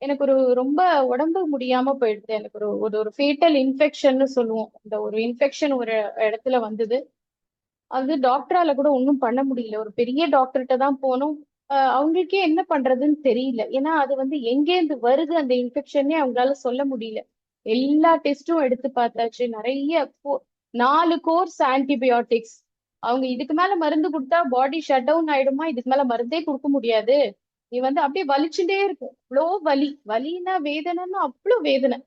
எனக்கு ஒரு ரொம்ப உடம்பு முடியாம போயிடுது. எனக்கு ஒரு ஒரு ஒரு ஃபேட்டல் இன்ஃபெக்ஷன்னு சொல்லுவோம். இந்த ஒரு இன்ஃபெக்ஷன் ஒரு இடத்துல வந்தது. அது டாக்டரால கூட ஒன்றும் பண்ண முடியல. ஒரு பெரிய டாக்டர்கிட்ட தான் போனோம். அவங்களுக்கே என்ன பண்றதுன்னு தெரியல. ஏன்னா அது வந்து எங்கேருந்து வருது அந்த இன்ஃபெக்ஷனே அவங்களால சொல்ல முடியல. எல்லா டெஸ்டும் எடுத்து பார்த்தாச்சு. நிறைய 4 கோர்ஸ் ஆன்டிபயோட்டிக்ஸ். அவங்க இதுக்கு மேல மருந்து கொடுத்தா பாடி ஷட் டவுன் ஆயிடுமா, இதுக்கு மேல மருந்தே கொடுக்க முடியாது, நீ வந்து அப்படியே வலிச்சுட்டே இருக்கும், அவ்வளோ வலி, வலின்னா வேதனைன்னா அவ்வளோ வேதனை.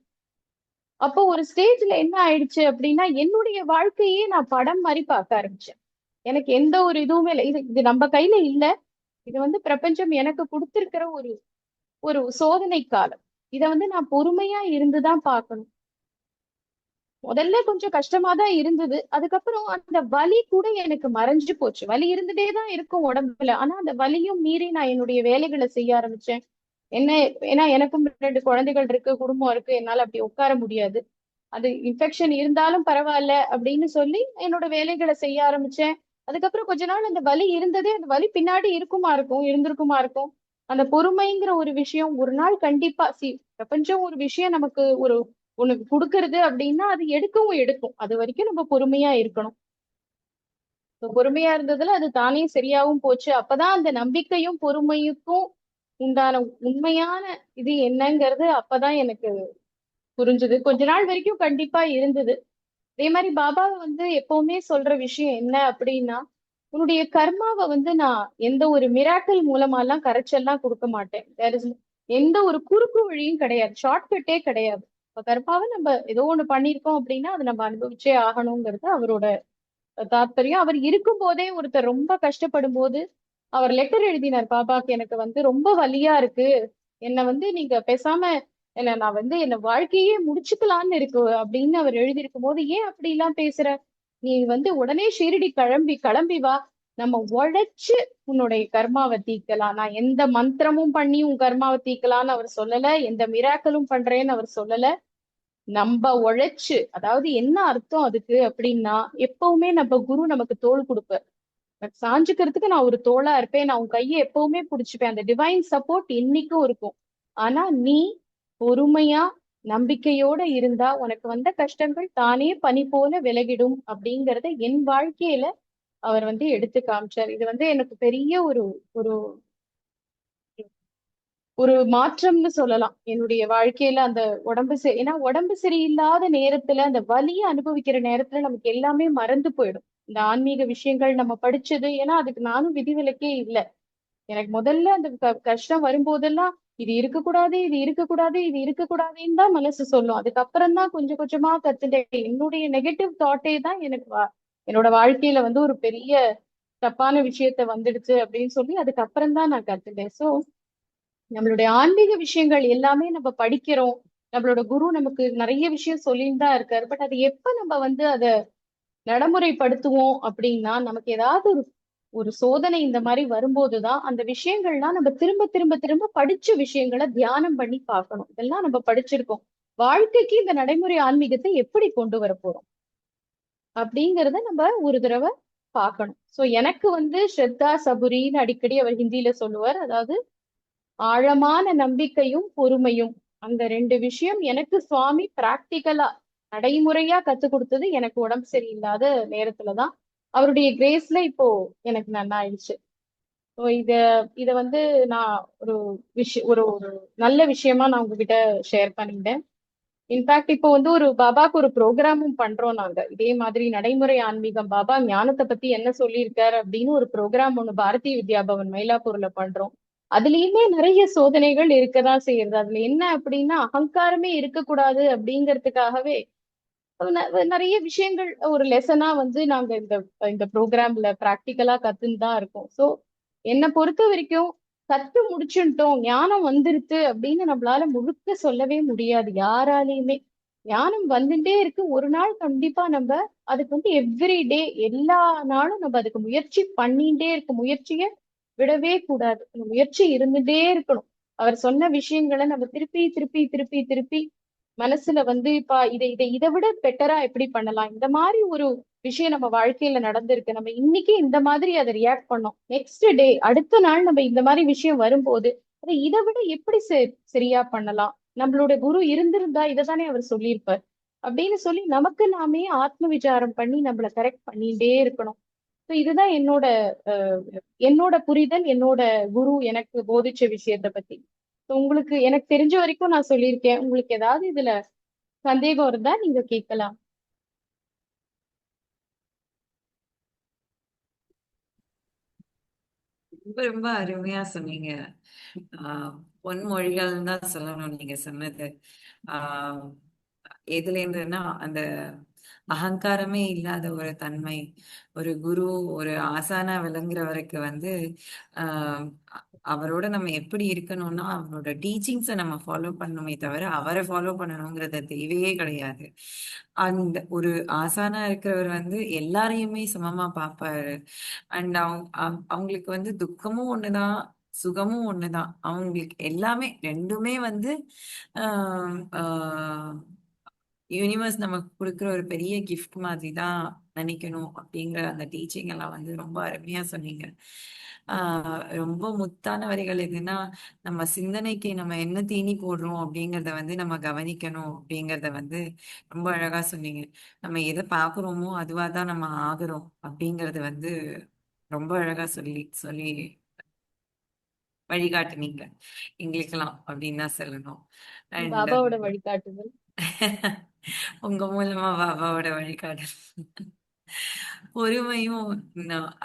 அப்போ ஒரு ஸ்டேஜ்ல என்ன ஆயிடுச்சு அப்படின்னா, என்னுடைய வாழ்க்கையே நான் படம் மாதிரி பார்க்க ஆரம்பிச்சேன். எனக்கு எந்த ஒரு இதுவுமே இல்லை. இது இது நம்ம கையில இல்ல. இது வந்து பிரபஞ்சம் எனக்கு கொடுத்திருக்கிற ஒரு ஒரு சோதனை காலம். இத வந்து நான் பொறுமையா இருந்துதான் பார்க்கணும். முதல்ல கொஞ்சம் கஷ்டமா தான் இருந்தது. அதுக்கப்புறம் அந்த வலி கூட எனக்கு மறைஞ்சு போச்சு. வலி இருந்துட்டே தான் இருக்கும் உடம்புல. ஆனா அந்த வலியும் மீறி நான் என்னுடைய வேலைகளை செய்ய ஆரம்பிச்சேன். என்ன, ஏன்னா எனக்கும் 2 குழந்தைகள் இருக்கு, குடும்பம் இருக்கு. என்னால அப்படி உட்கார முடியாது. அது இன்ஃபெக்ஷன் இருந்தாலும் பரவாயில்ல அப்படின்னு சொல்லி என்னோட வேலைகளை செய்ய ஆரம்பிச்சேன். அதுக்கப்புறம் கொஞ்ச நாள் அந்த வலி இருந்ததே, அந்த வலி பின்னாடி இருந்திருக்குமா இருக்கும். அந்த பொறுமைங்கிற ஒரு விஷயம் ஒரு நாள் கண்டிப்பா பிரபஞ்சம் ஒரு விஷயம் நமக்கு உனக்கு கொடுக்கறது அப்படின்னா அது எடுக்கவும் எடுக்கும். அது வரைக்கும் நம்ம பொறுமையா இருக்கணும். பொறுமையா இருந்ததுல அது தானே சரியாவும் போச்சு. அப்பதான் அந்த நம்பிக்கையும் பொறுமைக்கும் உண்டான உண்மையான இது என்னங்கிறது அப்பதான் எனக்கு புரிஞ்சுது. கொஞ்ச நாள் வரைக்கும் கண்டிப்பா இருந்தது. அதே மாதிரி பாபா வந்து எப்பவுமே சொல்ற விஷயம் என்ன அப்படின்னா, உன்னுடைய கர்மாவை வந்து நான் எந்த ஒரு மிராக்கிள் மூலமா எல்லாம் கரைச்செல்லாம் கொடுக்க மாட்டேன். எந்த ஒரு குறுக்கு வழியும் கிடையாது, ஷார்ட்கட்டே கிடையாது. இப்ப கர்மாவை நம்ம ஏதோ ஒண்ணு பண்ணிருக்கோம் அப்படின்னா அதை நம்ம அனுபவிச்சே ஆகணுங்கிறது அவரோட தாத்பரியம். அவர் இருக்கும் போதே ஒருத்தர் ரொம்ப கஷ்டப்படும் போது அவர் லெட்டர் எழுதினார் பாபாக்கு, எனக்கு வந்து ரொம்ப வலியா இருக்கு, என்னை வந்து நீங்க பேசாம என்ன நான் வந்து என்ன வாழ்க்கையே முடிச்சுக்கலான்னு இருக்கு அப்படின்னு அவர் எழுதியிருக்கும் போது, ஏன் அப்படி எல்லாம் பேசுற, நீ வந்து உடனே ஷீரடி கிளம்பி கிளம்பி வா, நம்ம உழைச்சு உன்னுடைய கர்மாவை தீக்கலாம். நான் எந்த மந்திரமும் பண்ணி உன் கர்மாவை தீக்கலான்னு அவர் சொல்லல, எந்த மிராக்களும் பண்றேன்னு அவர் சொல்லல. நம்ம உழைச்சு, அதாவது என்ன அர்த்தம் அதுக்கு அப்படின்னா, எப்பவுமே நம்ம குரு நமக்கு தோள் கொடுப்பார். சாஞ்சுக்கிறதுக்கு நான் ஒரு தோளா இருப்பேன், நான் உன் கையை எப்பவுமே புடிச்சுப்பேன். அந்த டிவைன் சப்போர்ட் இன்னைக்கும் இருக்கும். ஆனா நீ பொறுமையா நம்பிக்கையோட இருந்தா உனக்கு வந்த கஷ்டங்கள் தானே பனி போல விலகிடும் அப்படிங்கறத என் வாழ்க்கையில அவர் வந்து எடுத்து காமிச்சார். இது வந்து எனக்கு பெரிய ஒரு ஒரு ஒரு மாற்றம்னு சொல்லலாம் என்னுடைய வாழ்க்கையில. அந்த ஏன்னா உடம்பு சரியில்லாத நேரத்துல, அந்த வலியை அனுபவிக்கிற நேரத்துல நமக்கு எல்லாமே மறந்து போயிடும். இந்த ஆன்மீக விஷயங்கள் நம்ம படிச்சது, ஏன்னா அதுக்கு நானும் விதிவிலக்கே இல்லை. எனக்கு முதல்ல அந்த கஷ்டம் வரும்போதெல்லாம் இது இருக்கக்கூடாது, இது இருக்கக்கூடாது, இது இருக்கக்கூடாதுன்னு தான் மனசு சொல்லும். அதுக்கப்புறம் தான் கொஞ்சம் கொஞ்சமா கத்துட்டேன். என்னுடைய நெகட்டிவ் தாட்டே தான் எனக்கு என்னோட வாழ்க்கையில வந்து ஒரு பெரிய தப்பான விஷயத்த வந்துடுச்சு அப்படின்னு சொல்லி அதுக்கப்புறம் தான் நான் கத்துட்டேன். சோ நம்மளுடைய ஆன்மீக விஷயங்கள் எல்லாமே நம்ம படிக்கிறோம். நம்மளோட குரு நமக்கு நிறைய விஷயம் சொல்லிட்டு தான் இருக்காரு. பட் அது எப்ப நம்ம வந்து அதை நடைமுறைப்படுத்துவோம் அப்படின்னா, நமக்கு ஏதாவது ஒரு ஒரு சோதனை இந்த மாதிரி வரும்போதுதான் அந்த விஷயங்கள்லாம் நம்ம திரும்ப திரும்ப திரும்ப படிச்ச விஷயங்களை தியானம் பண்ணி பார்க்கணும். இதெல்லாம் நம்ம படிச்சிருக்கோம். வாழ்க்கைக்கு இந்த நடைமுறை ஆன்மீகத்தை எப்படி கொண்டு வர போறோம் அப்படிங்கறத நம்ம ஒரு தடவை பார்க்கணும். சோ எனக்கு வந்து ஸ்ரத்தா சபுரின்னு அடிக்கடி அவர் ஹிந்தியில சொல்லுவார். அதாவது ஆழமான நம்பிக்கையும் பொறுமையும், அந்த 2 விஷயம் எனக்கு சுவாமி பிராக்டிக்கலா நடைமுறையா கத்து கொடுத்தது எனக்கு உடம்பு சரியில்லாத நேரத்துலதான். அவருடைய கிரேஸ்ல இப்போ எனக்கு நல்லா ஆயிடுச்சு. ஸோ இத வந்து நான் ஒரு ஒரு நல்ல விஷயமா நான் உங்ககிட்ட ஷேர் பண்ணிட்டேன். இன்ஃபேக்ட் இப்போ வந்து ஒரு பாபாக்கு ஒரு ப்ரோக்ராமும் பண்றோம் நாங்க. இதே மாதிரி நடைமுறை ஆன்மீகம், பாபா ஞானத்தை பத்தி என்ன சொல்லியிருக்காரு அப்படின்னு ஒரு ப்ரோக்ராம் ஒண்ணு பாரதிய வித்யா பவன் மயிலாப்பூர்ல பண்றோம். அதுலயுமே நிறைய சோதனைகள் இருக்கதான் செய்யுது. அதுல என்ன அப்படின்னா, அகங்காரமே இருக்கக்கூடாது அப்படிங்கிறதுக்காகவே நிறைய விஷயங்கள் ஒரு லெசனா வந்து நாங்க இந்த இந்த ப்ரோக்ராம்ல பிராக்டிக்கலா கத்துன்னு தான் இருக்கோம். சோ என்னை பொறுத்த வரைக்கும் கத்து முடிச்சுட்டோம், ஞானம் வந்துருது அப்படின்னு நம்மளால முழுக்க சொல்லவே முடியாது யாராலையுமே. ஞானம் வந்துட்டே இருக்கு. ஒரு நாள் கண்டிப்பா நம்ம அதுக்கு வந்து எவ்ரி டே, எல்லா நாளும் நம்ம அதுக்கு முயற்சி பண்ணிட்டே இருக்க, முயற்சியை விடவே கூடாது. அந்த முயற்சி இருந்துட்டே இருக்கணும். அவர் சொன்ன விஷயங்களை நம்ம திருப்பி திருப்பி திருப்பி திருப்பி மனசுல வந்து இப்ப இதை விட பெட்டரா எப்படி பண்ணலாம், இந்த மாதிரி ஒரு விஷயம் நம்ம வாழ்க்கையில நடந்திருக்கு, நம்ம இன்னைக்கு இந்த மாதிரி அதை ரியாக்ட் பண்ணோம், நெக்ஸ்ட் டே அடுத்த நாள் நம்ம இந்த மாதிரி விஷயம் வரும்போது அதை இதை விட எப்படி சரியா பண்ணலாம், நம்மளோட குரு இருந்திருந்தா இதை தானே அவர் சொல்லியிருப்பார் அப்படின்னு சொல்லி நமக்கு நாமே ஆத்ம விசாரம் பண்ணி நம்மள கரெக்ட் பண்ணிட்டே இருக்கணும். So இதுதான் என்னோட புரிதல், என்னோட குரு எனக்கு போதிச்ச விஷயத்த பத்தி. So உங்களுக்கு எனக்கு தெரிஞ்ச வரைக்கும் நான் சொல்லியிருக்கேன். உங்களுக்கு ஏதாவது இதுல சந்தேகம் இருந்தா நீங்க கேட்கலாம். ரொம்ப ரொம்ப அருமையா சொன்னீங்க. பொன்மொழிகள் தான் சொல்லணும் நீங்க சொன்னது. ஆஹ் எதுல இருந்துன்னா அந்த அகங்காரமே இல்லாத ஒரு தன்மை, ஒரு குரு, ஒரு ஆசானா விளங்குறவருக்கு வந்து ஆஹ் அ- அவரோட நம்ம எப்படி இருக்கணும்னா அவரோட டீச்சிங்ஸை நம்ம ஃபாலோ பண்ணணுமே தவிர அவரை ஃபாலோ பண்ணணுங்கிறது தேவையே கிடையாது. அந்த ஒரு ஆசானா இருக்கிறவர் வந்து எல்லாரையுமே சமமா பார்ப்பாரு. அண்ட் அவங்களுக்கு வந்து துக்கமும் ஒண்ணுதான், சுகமும் ஒண்ணுதான். அவங்களுக்கு எல்லாமே ரெண்டுமே வந்து யூனிவர்ஸ் நமக்கு கொடுக்குற ஒரு பெரிய கிஃப்ட் மாதிரி தான் நினைக்கணும் அப்படிங்கிற அந்த டீச்சிங் எல்லாம் வந்து ரொம்ப அருமையா சொன்னீங்க. ரொம்ப முத்தான வரிகள் எதுன்னா, நம்ம சிந்தனைக்கு நம்ம என்ன தீனி போடுறோம் அப்படிங்கிறத வந்து நம்ம கவனிக்கணும் அப்படிங்கிறத வந்து ரொம்ப அழகா சொன்னீங்க. நம்ம எதை பார்க்குறோமோ அதுவா தான் நம்ம ஆகுறோம் அப்படிங்கறது வந்து ரொம்ப அழகா சொல்லி சொல்லி வழிகாட்டுனீங்க எங்களுக்கெல்லாம் அப்படின்னு தான் சொல்லணும். அண்ட் பாபாவோட வழிகாட்டுதல். உங்க மூலமா பாபாவோட வழிகாட்டு பொறுமையும்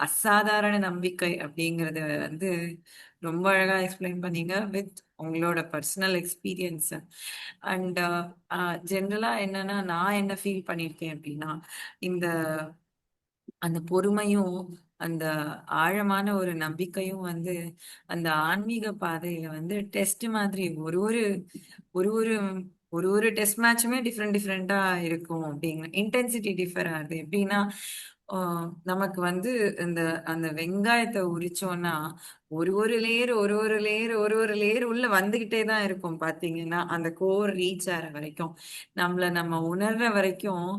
அசாதாரண நம்பிக்கை அப்படிங்கறது வந்து ரொம்ப அழகா எக்ஸ்பிளைன் பண்ணீங்க வித் உங்களோட பர்சனல் எக்ஸ்பீரியன்ஸ். அண்ட் ஜென்ரலா என்னன்னா நான் என்ன ஃபீல் பண்ணிருக்கேன் அப்படின்னா, இந்த அந்த பொறுமையும் அந்த ஆழமான ஒரு நம்பிக்கையும் வந்து அந்த ஆன்மீக பாதையில வந்து டெஸ்ட் மாதிரி ஒரு ஒரு ஒரு ஒரு டெஸ்ட் மேட்சுமே டிஃப்ரெண்ட் டிஃப்ரெண்டா இருக்கும். அப்படிங்க இன்டென்சிட்டி டிஃபர் ஆகுது. எப்படின்னா நமக்கு வந்து இந்த அந்த வெங்காயத்தை உரிச்சோம்னா ஒரு ஒரு லேயர் உள்ள வந்துகிட்டே தான் இருக்கும். பாத்தீங்கன்னா அந்த கோர் ரீச் ஆற வரைக்கும், நம்ம உணர்ற வரைக்கும்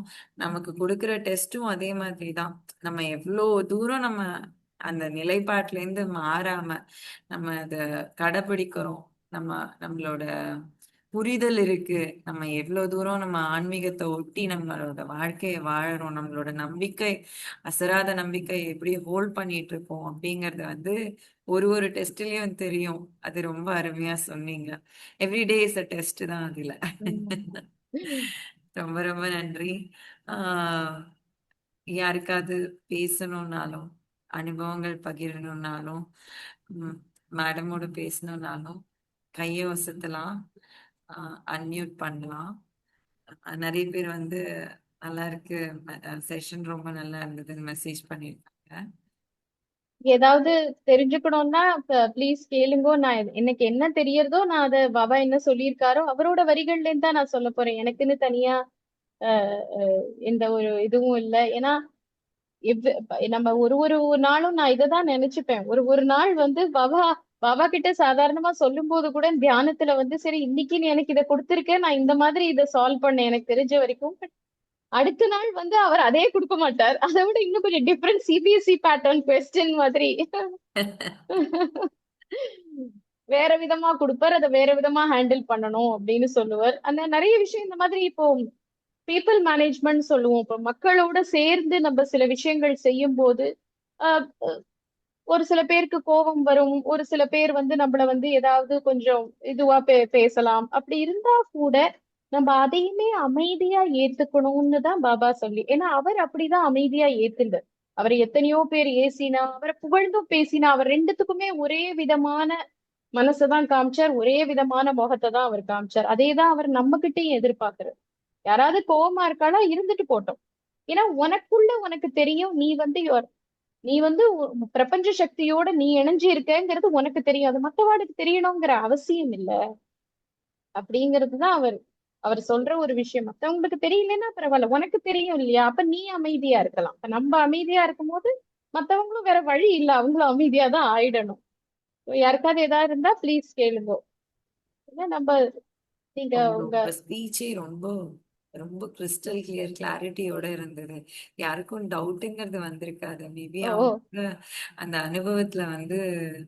நமக்கு கொடுக்குற டெஸ்ட்டும் அதே மாதிரி தான். நம்ம எவ்வளோ தூரம் நம்ம அந்த நிலைப்பாட்டுல இருந்து மாறாம நம்ம அத கடைபிடிக்கிறோம், நம்ம நம்மளோட புரிதல் இருக்கு, நம்ம எவ்வளவு தூரம் நம்ம ஆன்மீகத்தை ஒட்டி நம்மளோட வாழ்க்கையை வாழறோம், நம்மளோட நம்பிக்கை, அசராத நம்பிக்கை எப்படி ஹோல்ட் பண்ணிட்டு இருக்கோம் அப்படிங்கறது வந்து ஒரு ஒரு டெஸ்ட்லயும் தெரியும். அது ரொம்ப அருமையா சொன்னீங்க. எவ்ரிடே இஸ் அ டெஸ்ட் தான் அதுல. உம். ரொம்ப ரொம்ப நன்றி. ஆஹ் யாருக்காவது பேசணும்னாலும், அனுபவங்கள் பகிரணும்னாலும், மேடமோட பேசணும்னாலும் கையை வசத்தலாம், அன்மியூட் பண்ணலாம். நிறைய பேர் வந்து நல்லா இருக்கு, செஷன் ரொம்ப நல்லா இருந்ததுன்னு மெசேஜ் பண்ணியிருக்காங்க. ஏதாவது தெரிஞ்சுக்கணும்னா ப்ளீஸ் கேளுங்க. எனக்கு என்ன தெரியறதோ நான் அதை பாபா என்ன சொல்லியிருக்காரோ அவரோட வரிகள்ல இருந்து தான் நான் சொல்ல போறேன். எனக்குன்னு தனியா எந்த ஒரு இதுவும் இல்லை. ஏன்னா நம்ம ஒரு ஒரு நாளும் நான் இதைதான் நினைச்சுப்பேன். ஒரு ஒரு நாள் வந்து பாபா பாபா கிட்ட சாதாரணமா சொல்லும் போது கூட தியானத்துல வந்து சரி இன்னைக்கு நீ எனக்கு இதை கொடுத்திருக்கேன், நான் இந்த மாதிரி இதை சால்வ் பண்ணேன் எனக்கு தெரிஞ்ச வரைக்கும். But அடுத்த நாள் வந்து அவர் அதே கொடுக்க மாட்டார், அதை விட இன்னும் கொஞ்சம் டிஃப்ரெண்ட் சிபிஎஸ்இ பேட்டர்ன் கொஸ்டின் மாதிரி வேற விதமா கொடுப்பார். அதை வேற விதமா ஹேண்டில் பண்ணணும் அப்படின்னு சொல்லுவார். அந்த நிறைய விஷயம் இந்த மாதிரி இப்போ பீப்புள் மேனேஜ்மெண்ட் சொல்லுவோம். இப்போ மக்களோட சேர்ந்து நம்ம சில விஷயங்கள் செய்யும் போது ஆஹ் ஒரு சில பேருக்கு கோபம் வரும், ஒரு சில பேர் வந்து நம்மள வந்து ஏதாவது கொஞ்சம் இதுவா பேசலாம். அப்படி இருந்தா கூட நம்ம அதையுமே அமைதியா ஏத்துக்கணும்னு தான் பாபா சொல்லி. ஏன்னா அவர் அப்படிதான் அமைதியா ஏத்துங்க. அவர் எத்தனையோ பேர் ஏசினா, அவரை புகழ்ந்தும் பேசினா, அவர் ரெண்டுத்துக்குமே ஒரே விதமான மனசைதான் காமிச்சார், ஒரே விதமான முகத்தை தான் அவர் காமிச்சார். அதேதான் அவர் நம்ம கிட்டயும் எதிர்பார்க்கிறார். யாராவது கோவமா இருக்காளா, இருந்துட்டு போட்டோம். ஏன்னா உனக்குள்ள உனக்கு தெரியும், நீ வந்து பிரபஞ்ச சக்தியோட நீ இணைஞ்சு இருக்கங்கிறது உனக்கு தெரியும். அது மத்தவாளுக்கு தெரியணுங்கிற அவசியம் இல்ல அப்படிங்கிறதுதான் அவர் அவர் சொல்ற ஒரு விஷயம். மத்தவங்களுக்கு தெரியலன்னா பரவாயில்ல, உனக்கு தெரியும் இல்லையா, அப்ப நீ அமைதியா இருக்கலாம். அப்ப நம்ம அமைதியா இருக்கும்போது மத்தவங்களும் வேற வழி இல்ல, அவங்களும் அமைதியா தான் ஆயிடணும். So, யாருக்காவது ஏதாவது இருந்தா ப்ளீஸ் கேளுங்க. ஏன்னா நம்ம நீங்க உங்க உங்க ஸ்பீச்சே ரொம்ப ரொம்ப கிறிஸ்டல் கிளியர் கிளாரிட்டியோட இருந்தது. யாருக்கும் டவுட்டுங்கிறது வந்திருக்காது. மேபி ஓ அவங்க அந்த அனுபவத்துல வந்து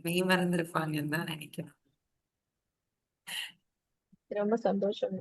மெய் மறந்துருப்பாங்கன்னு தான் நினைக்கிறேன். ரொம்ப சந்தோஷம்.